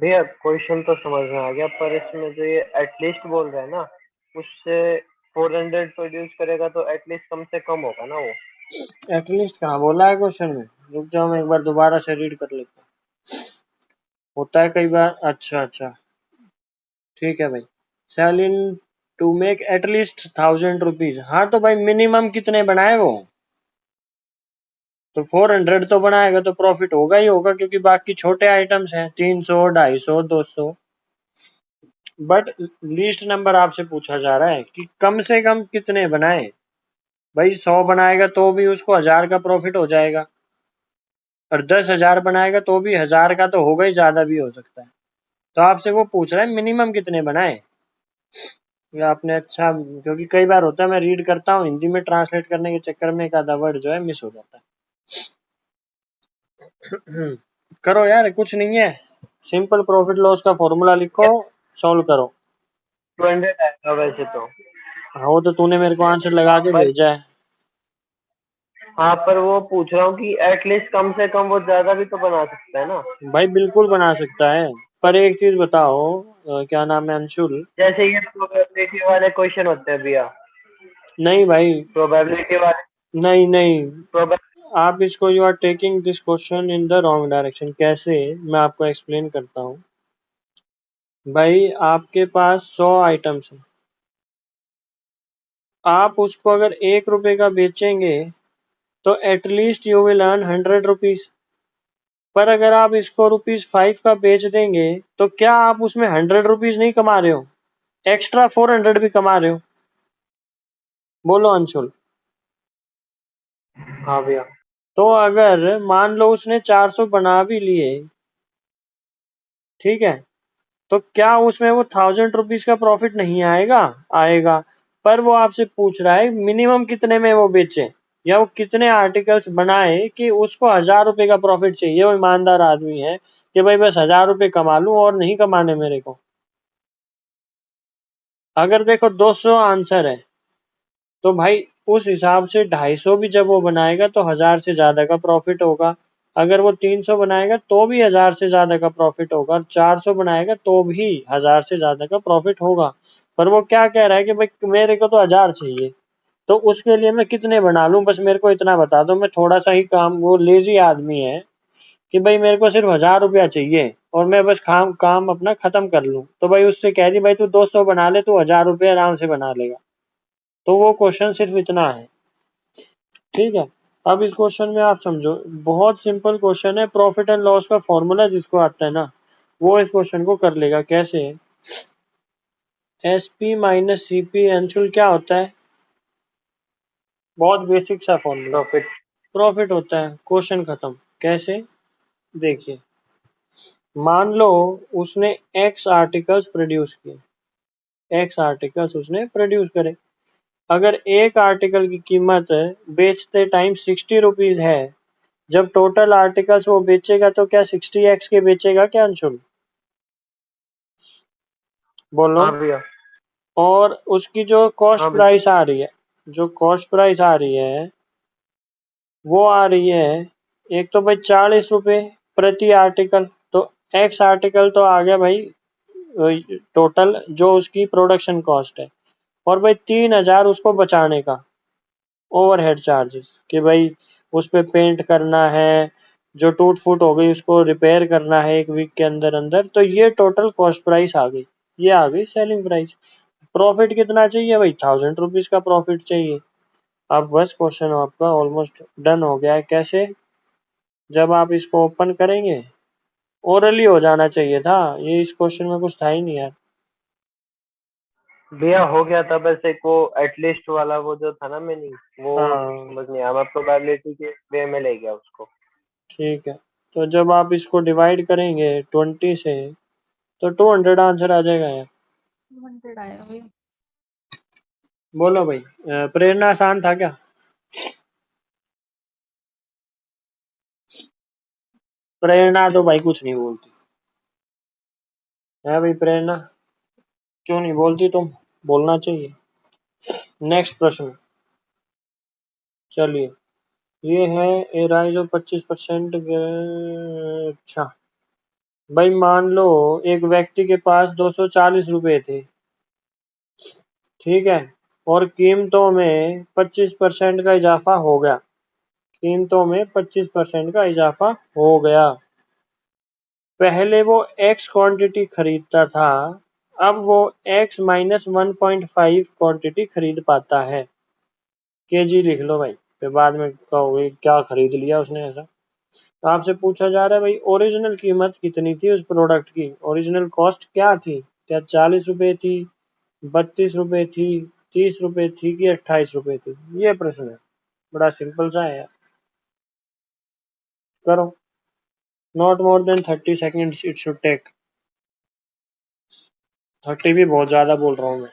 भैया क्वेश्चन तो समझ में आ गया, पर इसमें जो ये एटलीस्ट बोल रहे हैं ना, उससे 400 प्रोड्यूस करेगा तो एटलीस्ट कम से कम होगा ना वो। एटलीस्ट कहाँ बोला है क्वेश्चन में? रुक जाओ मैं एक बार दोबारा से रीड कर लेता हूँ, होता है कई बार। अच्छा अच्छा, ठीक है भाई। Selling to make at least 1000 rupees, हाँ तो भाई मिनिमम कितने बनाए वो, तो 400 तो बनाएगा तो प्रॉफिट होगा ही होगा, क्योंकि बाकी छोटे आइटम्स हैं 300, 250, 200। बट लीस्ट नंबर आपसे पूछा जा रहा है कि कम से कम कितने बनाए। भाई 100 बनाएगा तो भी उसको 1000 का प्रॉफिट हो जाएगा, और 10,000 बनाएगा तो भी 1000 का तो होगा ही, ज्यादा भी हो सकता है। तो आपसे वो पूछ रहा है मिनिमम कितने बनाए। ये आपने अच्छा, क्योंकि कई बार होता है मैं रीड करता हूँ हिंदी में, ट्रांसलेट करने के चक्कर में एक आधा वर्ड जो है मिस हो जाता है। करो यार, कुछ नहीं है, सिंपल प्रॉफिट लॉस का फॉर्मूला लिखो, सॉल्व करो। 200 आएगा वैसे तो। हाँ, वो तो तूने मेरे को आंसर लगा के पर भेजा है। हाँ, पर वो पूछ रहा हूँ कि एटलीस्ट कम से कम वो ज्यादा भी तो बना सकता है ना। भाई बिल्कुल बना सकता है, पर एक चीज बताओ, क्या नाम है, अंशुल। जैसे ये प्रोबेबिलिटी वाले क्वेश्चन होते हैं भैया, नहीं भाई, प्रोबेबिलिटी वाले नहीं नहीं, प्रोबेब आप इसको, you are taking this question in the wrong direction. कैसे, मैं आपको एक्सप्लेन करता हूँ। भाई आपके पास 100 आइटम्स हैं, आप उसको अगर 1 रुपए का बेचेंगे तो at least you will earn 100 rupees. पर अगर आप इसको ₹5 का बेच देंगे तो क्या आप उसमें 100 रुपीज नहीं कमा रहे हो, एक्स्ट्रा 400 भी कमा रहे हो। बोलो अंशुल। हाँ भैया। तो अगर मान लो उसने 400 बना भी लिए, ठीक है, तो क्या उसमें वो 1000 रुपीज का प्रॉफिट नहीं आएगा? आएगा। पर वो आपसे पूछ रहा है मिनिमम कितने में वो बेचे, या वो कितने आर्टिकल्स बनाए कि उसको 1000 रुपए का प्रॉफिट चाहिए। वो ईमानदार आदमी है कि भाई बस 1000 रुपए कमा लूं और नहीं कमाने मेरे को। अगर देखो 200 आंसर है तो भाई उस हिसाब से 250 भी जब वो बनाएगा तो 1000 से ज्यादा का प्रॉफिट होगा। अगर वो 300 बनाएगा तो भी 1000 से ज्यादा का प्रॉफिट होगा, 400 बनाएगा तो भी 1000 से ज्यादा का प्रॉफिट होगा। पर वो क्या कह रहा है कि भाई मेरे को तो 1000 चाहिए, तो उसके लिए मैं कितने बना लूं, बस मेरे को इतना बता दो। मैं थोड़ा सा ही काम, वो लेजी आदमी है कि भाई मेरे को सिर्फ 1000 रुपया चाहिए और मैं बस काम काम अपना खत्म कर लूं। तो भाई उससे कह दी भाई तू 200 बना ले, तू 1000 रुपये आराम से बना लेगा। तो वो क्वेश्चन सिर्फ इतना है, ठीक है। अब इस क्वेश्चन में आप समझो, बहुत सिंपल क्वेश्चन है। प्रॉफिट एंड लॉस का फॉर्मूला जिसको आता है ना, वो इस क्वेश्चन को कर लेगा। कैसे? एसपी माइनस सीपी अंशुल क्या होता है? बहुत बेसिक सा फॉर्मूला। प्रॉफिट। प्रॉफिट होता है, क्वेश्चन खत्म। कैसे? देखिए, मान लो उसने एक्स आर्टिकल्स प्रोड्यूस किए, एक्स आर्टिकल्स उसने प्रोड्यूस करे। अगर एक आर्टिकल की कीमत बेचते टाइम 60 रुपीज है, जब टोटल आर्टिकल्स वो बेचेगा तो क्या 60x के बेचेगा क्या अंशुल? बोलो। हाँ भैया। और उसकी जो कॉस्ट हाँ भैया। प्राइस आ रही है, जो कॉस्ट प्राइस आ रही है वो आ रही है, एक तो भाई 40 रुपए प्रति आर्टिकल। तो एक्स आर्टिकल तो आ गया भाई टोटल जो उसकी प्रोडक्शन कॉस्ट है। और भाई 3000 उसको बचाने का ओवरहेड चार्जेस, कि भाई उस पे पेंट करना है, जो टूट फूट हो गई उसको रिपेयर करना है 1 वीक के अंदर अंदर। तो ये टोटल कॉस्ट प्राइस आ गई, ये आ गई सेलिंग प्राइस। प्रॉफिट कितना चाहिए भाई? 1000 रुपीज का प्रॉफिट चाहिए। अब बस क्वेश्चन आपका ऑलमोस्ट डन हो गया है। कैसे? जब आप इसको ओपन करेंगे, ओरली हो जाना चाहिए था ये, इस क्वेश्चन में कुछ था ही नहीं यार। भैया हो गया था, बस एक वो एटलीस्ट वाला वो जो था ना मीनिंग, वो हाँ समझ नहीं आया। मैं प्रोबेबिलिटी के वे में ले गया उसको। ठीक है, तो जब आप इसको डिवाइड करेंगे 20 से तो 200 आंसर आ जाएगा यार। 100 आएगा भैया। बोलो भाई, प्रेरणा आसान था क्या? प्रेरणा तो भाई कुछ नहीं बोलती है भाई। प्रेरणा क्यों नहीं बोलती तुम? बोलना चाहिए। नेक्स्ट प्रश्न, चलिए। ये है ए राइज ऑफ 25%। अच्छा भाई, मान लो एक व्यक्ति के पास 240 रुपए थे, ठीक है, और कीमतों में 25% का इजाफा हो गया, कीमतों में 25% का इजाफा हो गया। पहले वो एक्स क्वांटिटी खरीदता था, अब वो एक्स माइनस 1.5 क्वांटिटी खरीद पाता है। केजी लिख लो भाई, फिर बाद में कहोगे क्या खरीद लिया उसने ऐसा। तो आपसे पूछा जा रहा है भाई ओरिजिनल कीमत कितनी थी उस प्रोडक्ट की, ओरिजिनल कॉस्ट क्या थी। क्या 40 रुपए थी, 32 रुपए थी, 30 रुपए थी कि 28 रुपए थी? ये प्रश्न है, बड़ा सिंपल सा है यार। करो। Not more than 30 seconds it should take. 30 भी बहुत ज्यादा बोल रहा हूँ मैं।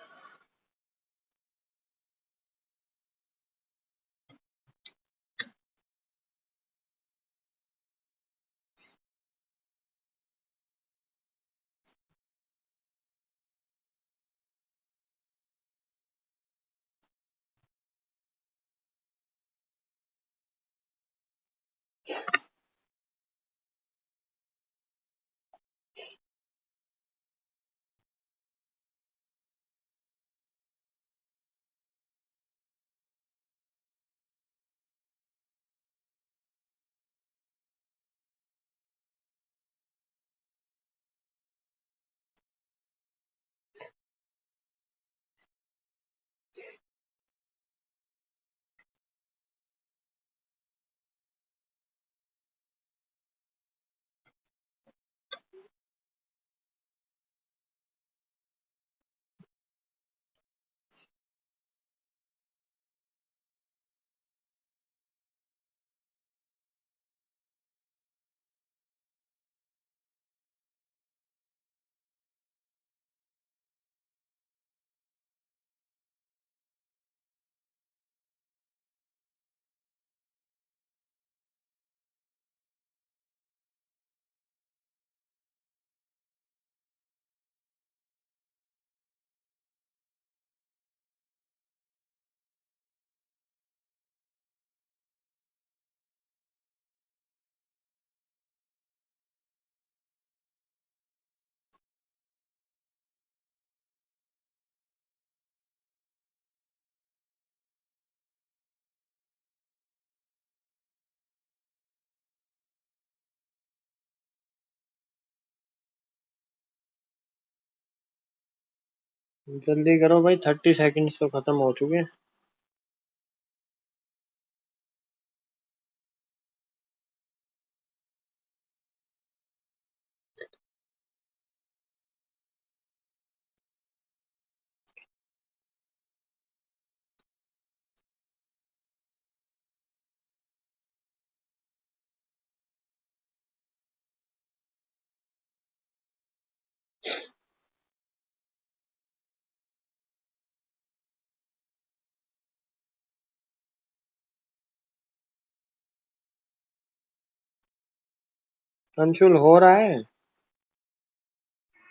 जल्दी करो भाई, 30 सेकेंड्स तो खत्म हो चुके हैं। अंशुल हो रहा है?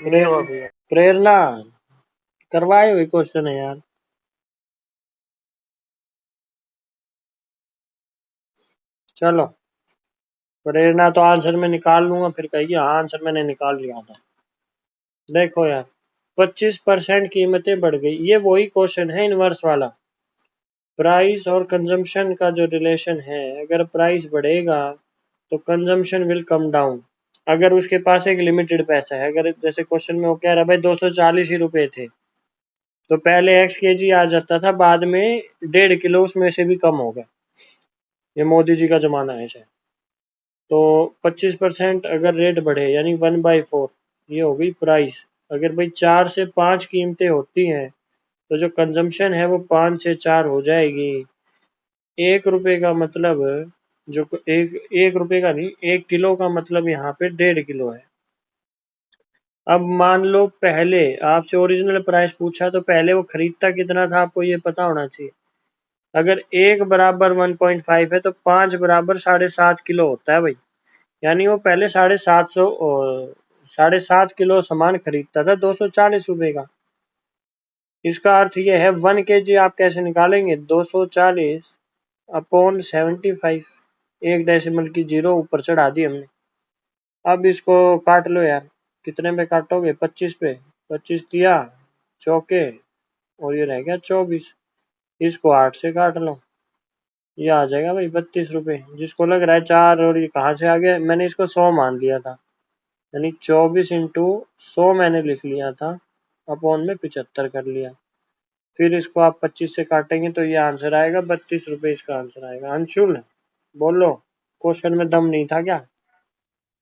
नहीं हुआ भैया। प्रेरणा करवाए हुए क्वेश्चन है यार। चलो, प्रेरणा तो आंसर में निकाल लूंगा, फिर कहेगी हाँ आंसर मैंने निकाल लिया था। देखो यार, 25% कीमतें बढ़ गई, ये वही क्वेश्चन है इनवर्स वाला। प्राइस और कंजम्पशन का जो रिलेशन है, अगर प्राइस बढ़ेगा तो कंजम्पशन विल कम डाउन। अगर उसके पास एक लिमिटेड पैसा है, अगर जैसे क्वेश्चन में वो कह रहा है भाई 240 ही रुपए थे, तो पहले एक्स के जी आ जाता था, बाद में 1.5 किलो उसमें से भी कम हो गया। ये मोदी जी का जमाना है शायद। तो 25% अगर रेट बढ़े यानी 1/4, ये हो गई प्राइस। अगर भाई 4 से 5 कीमतें होती हैं तो जो कंजम्पशन है वो 5 से 4 हो जाएगी। 1 रुपए का मतलब, जो एक रुपए का नहीं, 1 किलो का मतलब यहाँ पे 1.5 किलो है। अब मान लो पहले आपसे ओरिजिनल प्राइस पूछा, तो पहले वो खरीदता कितना था आपको ये पता होना चाहिए। अगर 1 बराबर 1.5 है तो 5 बराबर 7.5 किलो होता है भाई। यानी वो पहले 7.5 किलो सामान खरीदता था 240 रुपए का। इसका अर्थ ये है 1 kg आप कैसे निकालेंगे? 240/75, एक डेसिमल की जीरो ऊपर चढ़ा दी हमने। अब इसको काट लो यार, कितने पे काटोगे? 25 पे। 25 दिया चौके, और ये रह गया 24। इसको 8 से काट लो, ये आ जाएगा भाई 32 रुपए। जिसको लग रहा है 4 और ये कहाँ से आ गया, मैंने इसको 100 मान लिया था, यानी 24 × 100 मैंने लिख लिया था, अपॉन में 75 कर लिया। फिर इसको आप 25 से काटेंगे तो ये आंसर आएगा 32 रुपए, इसका आंसर आएगा। अंशुल बोलो, क्वेश्चन में दम नहीं था क्या?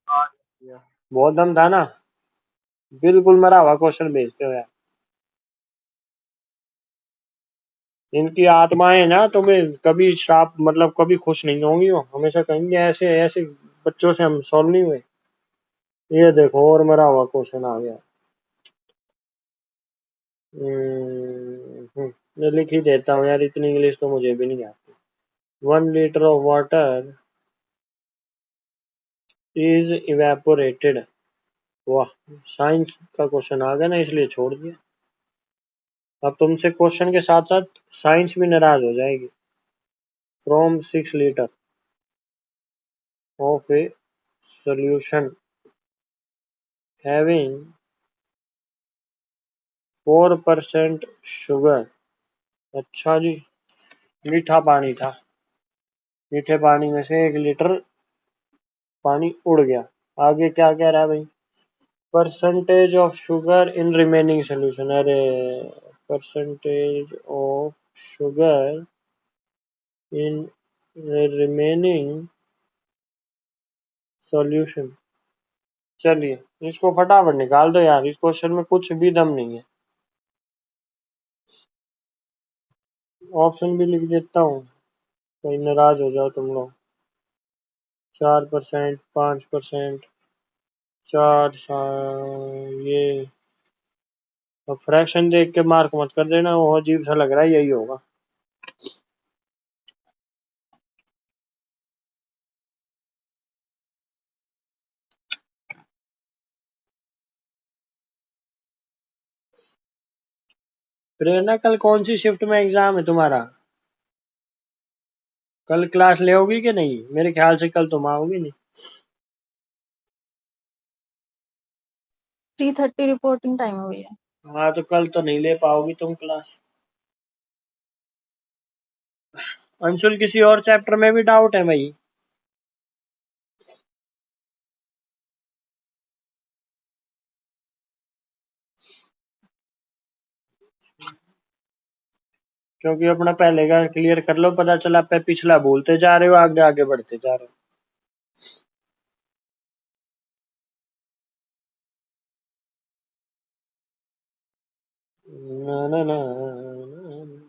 हाँ भैया। बहुत दम था ना? बिल्कुल मरा हुआ क्वेश्चन भेजते हो यार। इनकी आत्माएं ना तुम्हें कभी श्राप मतलब कभी खुश नहीं होंगी, वो हमेशा कहेंगे ऐसे ऐसे बच्चों से हम सॉल्व नहीं हुए। ये देखो और मरा हुआ क्वेश्चन आ गया। मैं लिख ही देता हूँ यार, इतनी इंग्लिश तो मुझे भी नहीं आती। 1 litre of water is evaporated. वाह, साइंस का क्वेश्चन आ गया ना इसलिए छोड़ दिया। अब तुमसे क्वेश्चन के साथ साथ साइंस भी नाराज हो जाएगी। From 6 litre of a solution having 4% sugar. अच्छा जी, मीठा पानी था। मीठे पानी में से 1 लीटर पानी उड़ गया। आगे क्या कह रहा है भाई? Percentage of sugar in remaining solution. अरे, percentage of sugar in remaining solution. चलिए, इसको फटाफट निकाल दो यार, इस क्वेश्चन में कुछ भी दम नहीं है। ऑप्शन भी लिख देता हूँ, कहीं नाराज हो जाओ तुम लोग। 4%, 5%, ये। अब फ्रैक्शन देख के मार्क मत कर देना, वो अजीब सा लग रहा है, यही होगा। प्रेरणा, कल कौन सी शिफ्ट में एग्जाम है तुम्हारा? कल क्लास ले होगी कि नहीं? मेरे ख्याल से कल तुम आओगी नहीं। 3:30 रिपोर्टिंग टाइम है भैया। हाँ, तो कल तो नहीं ले पाओगी तुम क्लास। अंशुल, किसी और चैप्टर में भी डाउट है भाई? क्योंकि अपना पहले का क्लियर कर लो, पता चला पे पिछला भूलते जा रहे हो, आगे आगे बढ़ते जा रहे हो। ना ना ना, ना।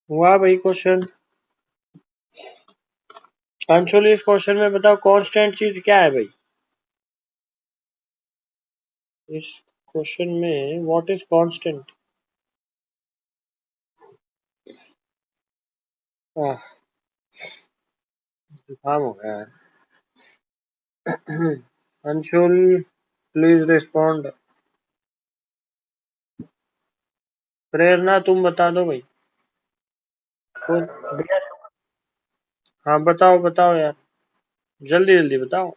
हुआ भाई क्वेश्चन? अंशुल, इस क्वेश्चन में बताओ कांस्टेंट चीज क्या है भाई? इस क्वेश्चन में व्हाट इज कांस्टेंट? जुकाम हो गया है। Anshul, please respond. प्रेरणा, तुम बता दो भाई। कौन? भैया हाँ, बताओ बताओ यार, जल्दी जल्दी बताओ।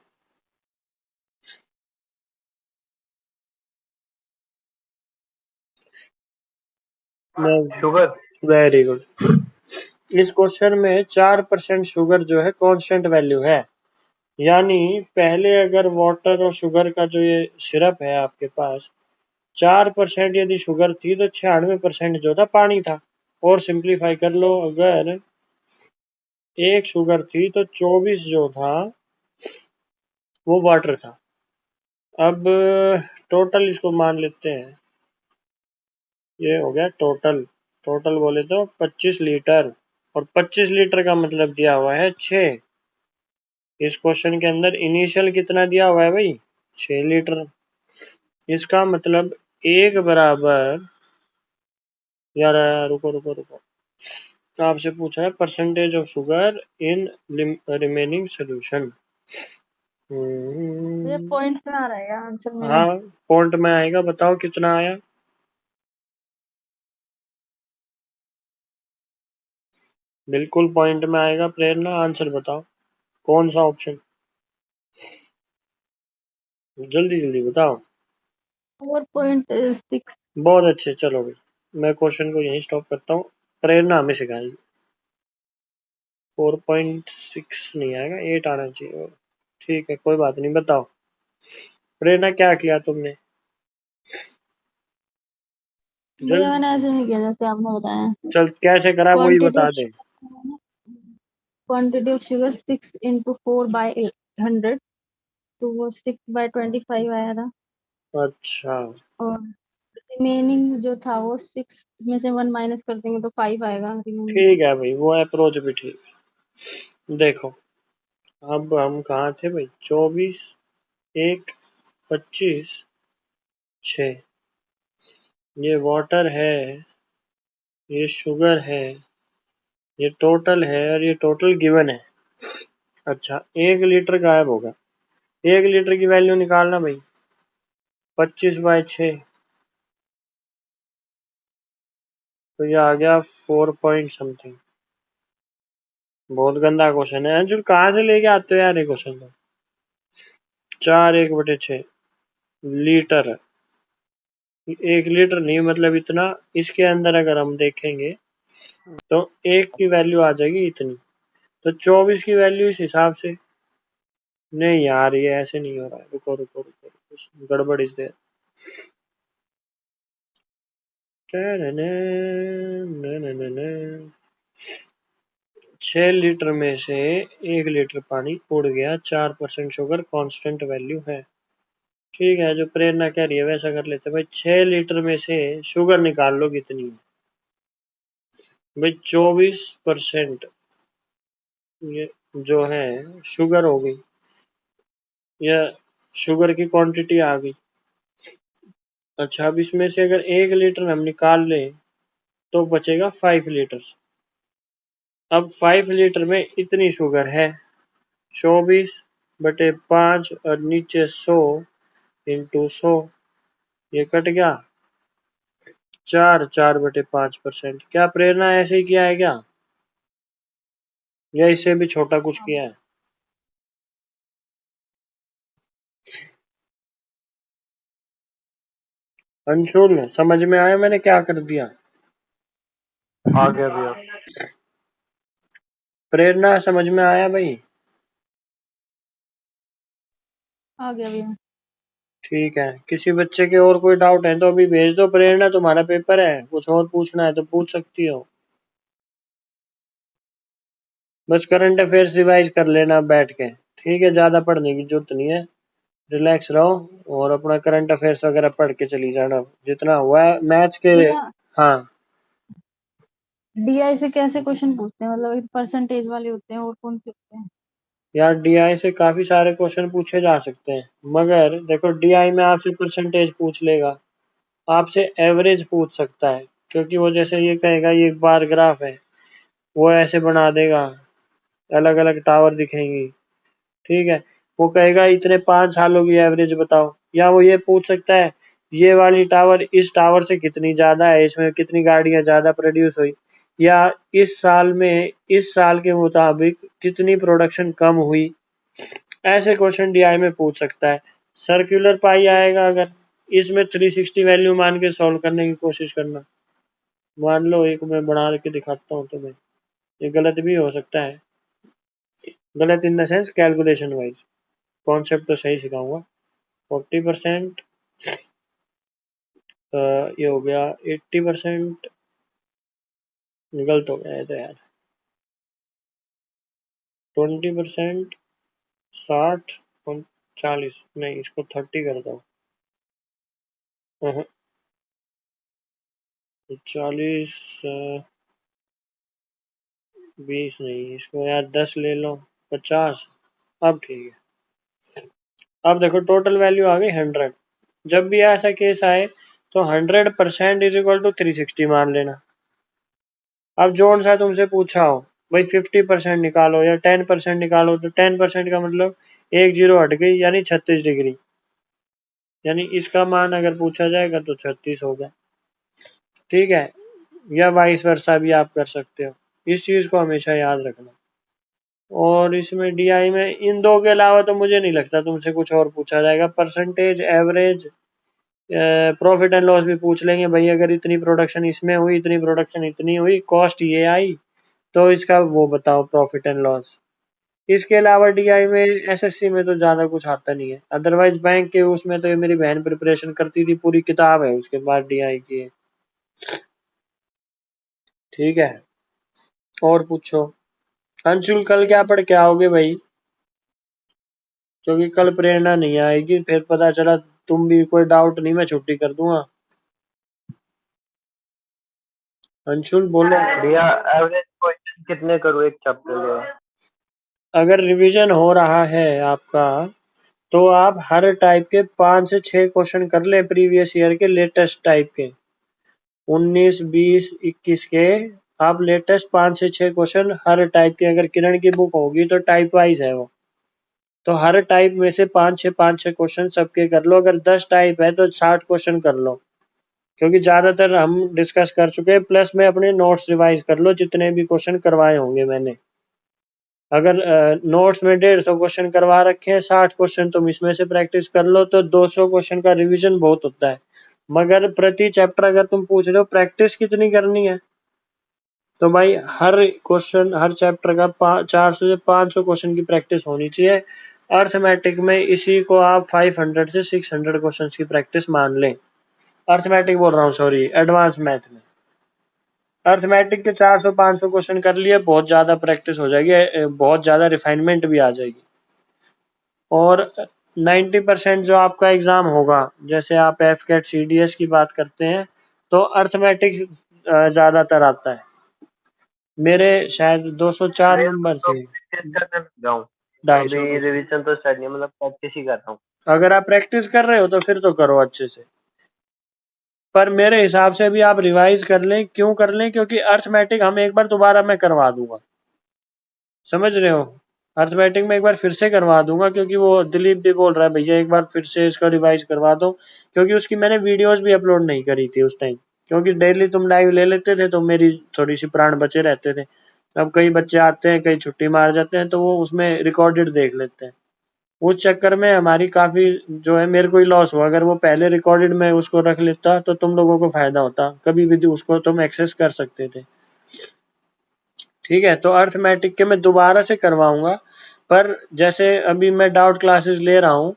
शुगर। Very good. इस क्वेश्चन में 4% शुगर जो है कांस्टेंट वैल्यू है, यानी पहले अगर वाटर और शुगर का जो ये सिरप है आपके पास 4% यदि शुगर थी तो 96% जो था पानी था। और सिंप्लीफाई कर लो, अगर 1 शुगर थी तो 24 जो था वो वाटर था। अब टोटल इसको मान लेते हैं, ये हो गया टोटल। टोटल बोले तो 25 लीटर, और 25 लीटर का मतलब दिया हुआ है 6। इस क्वेश्चन के अंदर इनिशियल कितना दिया हुआ है भाई? 6 लीटर। इसका मतलब एक बराबर, यार रुको रुको रुको, तो आपसे पूछा है percentage of sugar in remaining solution. ये पॉइंट पे आ रहा है आंसर मेरे। हाँ, पॉइंट में आएगा, बताओ कितना आया। बिल्कुल पॉइंट में आएगा। प्रेरणा आंसर बताओ, कौन सा ऑप्शन? जल्दी जल्दी बताओ। 4.6। बहुत अच्छे, चलो भाई मैं क्वेश्चन को यहीं स्टॉप करता हूँ। प्रेरणा हमें सिखाएगी। 4.6 नहीं आएगा, 8 आना चाहिए। ठीक है, कोई बात नहीं, बताओ प्रेरणा क्या किया तुमने? भैया जल्दी। मैंने ऐसे नहीं किया जैसे आपने बताया। चल कैसे करा वही क्वांटिटी बता of they. Quantity of sugar 6 into 4/100, तो वो 6/25 आया था। अच्छा और रिमेनिंग जो था वो 6 में से 1 माइनस कर देंगे तो 5 आएगा रिमेनिंग का। ठीक है भाई, वो अप्रोच भी ठीक है। देखो अब हम कहाँ थे भाई? 24, 1, 25, 6। ये वाटर है, ये शुगर है, ये टोटल है, और ये टोटल गिवन है। अच्छा, 1 लीटर गायब होगा। 1 लीटर की वैल्यू निकालना भाई। 25/6, तो ये आ गया 4 पॉइंट समथिंग। बहुत गंदा क्वेश्चन है अंशुल, कहाँ से लेके आते हो यार ये क्वेश्चन? तो 4 1/6 लीटर। 1 लीटर नहीं, मतलब इतना। इसके अंदर अगर हम देखेंगे तो 1 की वैल्यू आ जाएगी इतनी, तो 24 की वैल्यू इस हिसाब से। नहीं यार, ये ऐसे नहीं हो रहा है। रुको रुको रुको, रुको, गड़बड़ इस देर। 6 लीटर में से 1 लीटर पानी उड़ गया, 4% शुगर कांस्टेंट वैल्यू है। ठीक है, जो प्रेरणा कह रही है वैसा कर लेते भाई। 6 लीटर में से शुगर निकाल लो कितनी है भाई। 24% ये जो है शुगर हो गई, या शुगर की क्वांटिटी आ गई। अच्छा, अब इसमें से अगर 1 लीटर हम निकाल लें तो बचेगा 5 लीटर। अब 5 लीटर में इतनी शुगर है, 24/5, और नीचे 100 × 100, ये कट गया 4/5%। क्या प्रेरणा ऐसे ही किया है क्या, या इससे भी छोटा कुछ हाँ किया है? अंशुल समझ में आया मैंने क्या कर दिया? आ गया भैया। प्रेरणा समझ में आया भाई? आ गया भैया। ठीक है, किसी बच्चे के और कोई डाउट है तो अभी भेज दो। प्रेरणा तुम्हारा पेपर है, कुछ और पूछना है तो पूछ सकती हो। बस करंट अफेयर्स रिवाइज कर लेना बैठ के, ठीक है? ज्यादा पढ़ने की जरूरत नहीं है, रिलैक्स रहो और अपना करंट अफेयर्स वगैरह पढ़ के चली जाना जितना हुआ है मैथ्स के। भैया हाँ डीआई से कैसे क्वेश्चन पूछते हैं, मतलब परसेंटेज वाले होते हैं और कौन से होते हैं? यार, डीआई से काफी सारे क्वेश्चन पूछे जा सकते हैं, मगर देखो डीआई में आपसे परसेंटेज पूछ लेगा, आपसे एवरेज पूछ सकता है, क्योंकि वो जैसे ये कहेगा ये एक बार ग्राफ है, वो ऐसे बना देगा, अलग अलग टावर दिखेंगी। ठीक है, वो कहेगा इतने 5 सालों की एवरेज बताओ, या वो ये पूछ सकता है ये वाली टावर इस टावर से कितनी ज्यादा है, इसमें कितनी गाड़ियां ज्यादा प्रोड्यूस हुई, या इस साल में इस साल के मुताबिक कितनी प्रोडक्शन कम हुई। ऐसे क्वेश्चन डीआई में पूछ सकता है। सर्कुलर पाई आएगा अगर, इसमें 360 वैल्यू मान के सॉल्व करने की कोशिश करना। मान लो एक मैं बना के दिखाता हूँ तुम्हें, ये गलत भी हो सकता है, गलत in the sense calculation wise, concept तो सही सिखाऊंगा। 40% ये हो गया, 80% गलत हो गया है तो यार, 20%, 60 और 40, नहीं इसको 30 कर दो। 40, 20 नहीं, इसको यार 10 ले लो, 50। अब ठीक है। अब देखो टोटल वैल्यू आ गई 100। जब भी ऐसा केस आए तो 100% इज इक्वल टू 360 मान लेना। अब जोन सा तुमसे पूछा हो भाई 50% निकालो या 10% निकालो, तो 10% का मतलब एक जीरो हट गई, यानी 36 डिग्री, यानी इसका मान अगर पूछा जाएगा तो 36 होगा। ठीक है, या वाइस वर्सा भी आप कर सकते हो, इस चीज को हमेशा याद रखना। और इसमें डीआई में इन दो के अलावा तो मुझे नहीं लगता तुमसे कुछ और पूछा जाएगा। Percentage, average, profit and loss भी पूछ लेंगे भाई, अगर इतनी प्रोडक्शन इसमें हुई, इतनी प्रोडक्शन इतनी हुई, कॉस्ट ये आई, तो इसका वो बताओ प्रॉफिट एंड लॉस। इसके अलावा डीआई में, एसएससी में तो ज्यादा कुछ आता नहीं है। अदरवाइज बैंक के उसमें तो ये मेरी बहन प्रिपरेशन करती थी, पूरी किताब है उसके बाद डीआई की। ठीक है, और पूछो। अंशुल कल क्या पढ़ के आओगे भाई, क्योंकि कल प्रेरणा नहीं आएगी, फिर पता चला तुम भी कोई डाउट नहीं, मैं छुट्टी कर दूंगा। अंशुल बोलो। भैया एवरेज क्वेश्चन कितने करूँ एक चैप्टर के? अगर रिवीजन हो रहा है आपका तो आप हर टाइप के 5 से 6 क्वेश्चन कर लें, प्रीवियस ईयर के लेटेस्ट टाइप के, 19, 20, 21 के। आप लेटेस्ट 5 से 6 क्वेश्चन हर टाइप के, अगर किरण की बुक होगी तो टाइप वाइज है वो, तो हर टाइप में से 5 6 क्वेश्चन सबके कर लो। अगर 10 टाइप है तो 60 क्वेश्चन कर लो, क्योंकि ज्यादातर हम डिस्कस कर चुके हैं। प्लस में अपने नोट्स रिवाइज कर लो, जितने भी क्वेश्चन करवाए होंगे मैंने। अगर नोट्स में 150 क्वेश्चन करवा रखे हैं, 60 क्वेश्चन तुम इसमें से प्रैक्टिस कर लो, तो 200 क्वेश्चन का रिवीजन बहुत होता है। मगर प्रति चैप्टर अगर तुम पूछ रहे हो प्रैक्टिस कितनी करनी है, तो भाई हर क्वेश्चन, हर चैप्टर का 400 से 500 क्वेश्चन की प्रैक्टिस होनी चाहिए। अर्थमेटिक में इसी को आप 500 से 600 क्वेश्चन की प्रैक्टिस मान लें। अर्थमेटिक बोल रहा हूँ, सॉरी, एडवांस मैथ में। अर्थमेटिक के 400-500 क्वेश्चन कर लिए, बहुत ज्यादा प्रैक्टिस हो जाएगी, बहुत ज्यादा रिफाइनमेंट भी आ जाएगी। और 90% जो आपका एग्जाम होगा, जैसे आप एफ कैट सीडीएस की बात करते हैं, तो अर्थमेटिक ज्यादातर आता है। मेरे शायद 204 मैं नंबर तो थे। प्रैक्टिस करने लग गया हूँ, 250 अभी क्वेश्चन। रिवीजन तो स्टार्ट नहीं, मतलब प्रैक्टिस ही कर रहा हूँ। अगर आप प्रैक्टिस कर रहे हो तो फिर तो करो अच्छे से, पर मेरे हिसाब से भी आप रिवाइज कर लें। क्यों कर लें? क्योंकि अर्थमेटिक हम एक बार दोबारा मैं करवा दूंगा, समझ रहे हो? अर्थमेटिक में एक बार फिर से करवा दूंगा, क्योंकि वो दिलीप भी बोल रहा है भैया एक बार फिर से इसका रिवाइज करवा दो, क्योंकि उसकी मैंने वीडियोस भी अपलोड नहीं करी थी उस टाइम, क्योंकि डेली तुम लाइव ले लेते थे तो मेरी थोड़ी सी प्राण बचे रहते थे। अब कई बच्चे आते हैं, कई छुट्टी मार जाते हैं, तो वो उसमें रिकॉर्डेड देख लेते हैं। उस चक्कर में हमारी काफी जो है, मेरे को ही लॉस हुआ। अगर वो पहले रिकॉर्डेड में उसको रख लेता तो तुम लोगों को फायदा होता, कभी भी उसको तुम एक्सेस कर सकते थे। ठीक है, तो अर्थमेटिक के मैं दोबारा से करवाऊंगा, पर जैसे अभी मैं डाउट क्लासेस ले रहा हूँ,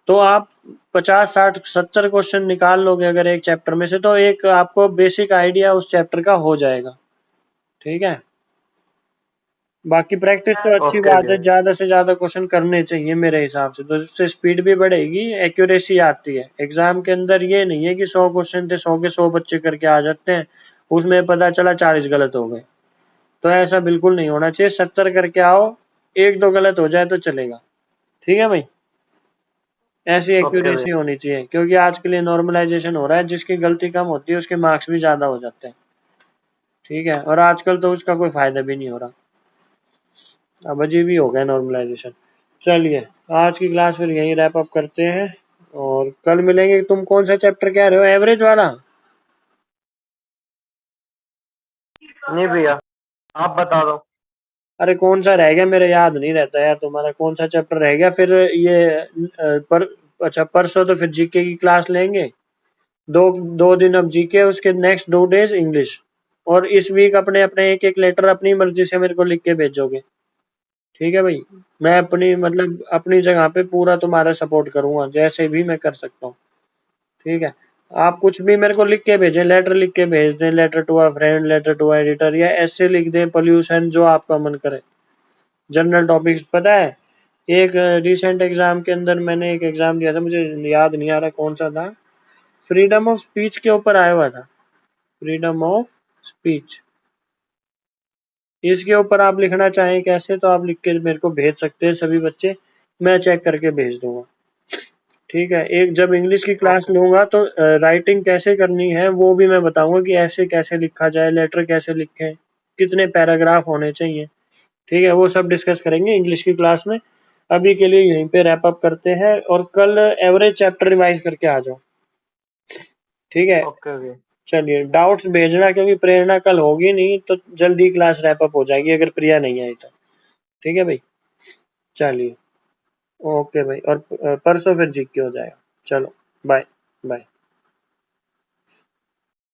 तो आप 50, 60, 70 क्वेश्चन निकाल लोगे अगर एक चैप्टर में से, तो एक आपको बेसिक आइडिया उस चैप्टर का हो जाएगा। ठीक है, बाकी प्रैक्टिस तो अच्छी ओके बात है, भैया। ज्यादा से ज्यादा क्वेश्चन करने चाहिए मेरे हिसाब से, तो इससे स्पीड भी बढ़ेगी, एक्यूरेसी आती है। एग्जाम के अंदर ये नहीं है कि 100 क्वेश्चन थे, 100 के 100 बच्चे करके आ जाते हैं, उसमें पता चला 40 गलत हो गए। तो ऐसा बिल्कुल नहीं होना चाहिए, 70 करके आओ, एक दो गलत हो जाए तो चलेगा। ठीक है भाई, ऐसी ओके भैया। एक्यूरेसी होनी चाहिए, क्योंकि आज के लिए नॉर्मलाइजेशन हो रहा है, जिसकी गलती कम होती है उसके मार्क्स भी ज्यादा हो जाते हैं। ठीक है, और आजकल तो उसका कोई फायदा भी नहीं हो रहा, अब अजीब ही हो गया नॉर्मलाइजेशन। चलिए, आज की क्लास फिर यहीं रैप अप करते हैं, और कल मिलेंगे। तुम कौन सा चैप्टर कह रहे हो, एवरेज वाला? नहीं भैया, आप बता दो। अरे कौन सा रह गया, मेरे याद नहीं रहता यार, तुम्हारा कौन सा चैप्टर रह गया फिर ये पर अच्छा, परसों तो फिर जीके की क्लास लेंगे। दो 2 दिन अब जीके, उसके नेक्स्ट 2 डेज इंग्लिश। और इस वीक अपने अपने एक एक लेटर अपनी मर्जी से मेरे को लिख के भेजोगे, ठीक है भाई। मैं अपनी मतलब अपनी जगह पे पूरा तुम्हारा सपोर्ट करूंगा, जैसे भी मैं कर सकता हूँ, ठीक है। आप कुछ भी मेरे को लिख के भेजें, लेटर लिख के भेज दें, letter to a friend, letter to editor, या ऐसे लिख दें पोल्यूशन, जो आपका मन करे। जनरल टॉपिक्स पता है, एक रिसेंट एग्जाम के अंदर मैंने एक एग्जाम दिया था, मुझे याद नहीं आ रहा कौन सा था, फ्रीडम ऑफ स्पीच के ऊपर आया हुआ था, फ्रीडम ऑफ स्पीच। इसके ऊपर आप लिखना चाहें कैसे, तो आप लिख के मेरे को भेज सकते हैं सभी बच्चे, मैं चेक करके भेज दूंगा, ठीक है। एक जब इंग्लिश की क्लास लूंगा तो राइटिंग कैसे करनी है वो भी मैं बताऊंगा, कि ऐसे कैसे लिखा जाए, लेटर कैसे लिखें, कितने पैराग्राफ होने चाहिए, ठीक है। वो सब डिस्कस करेंगे इंग्लिश की क्लास में। अभी के लिए यहीं पे रैप अप करते हैं, और कल एवरेज चैप्टर रिवाइज करके आ जाओ, ठीक है। Okay okay. चलिए, डाउट्स भेजना, क्योंकि प्रेरणा कल होगी नहीं तो जल्दी क्लास रैप अप हो जाएगी अगर प्रिया नहीं आई तो, ठीक है भाई। चलिए, ओके भाई, और परसों फिर जीके हो जाएगा। चलो, बाय बाय।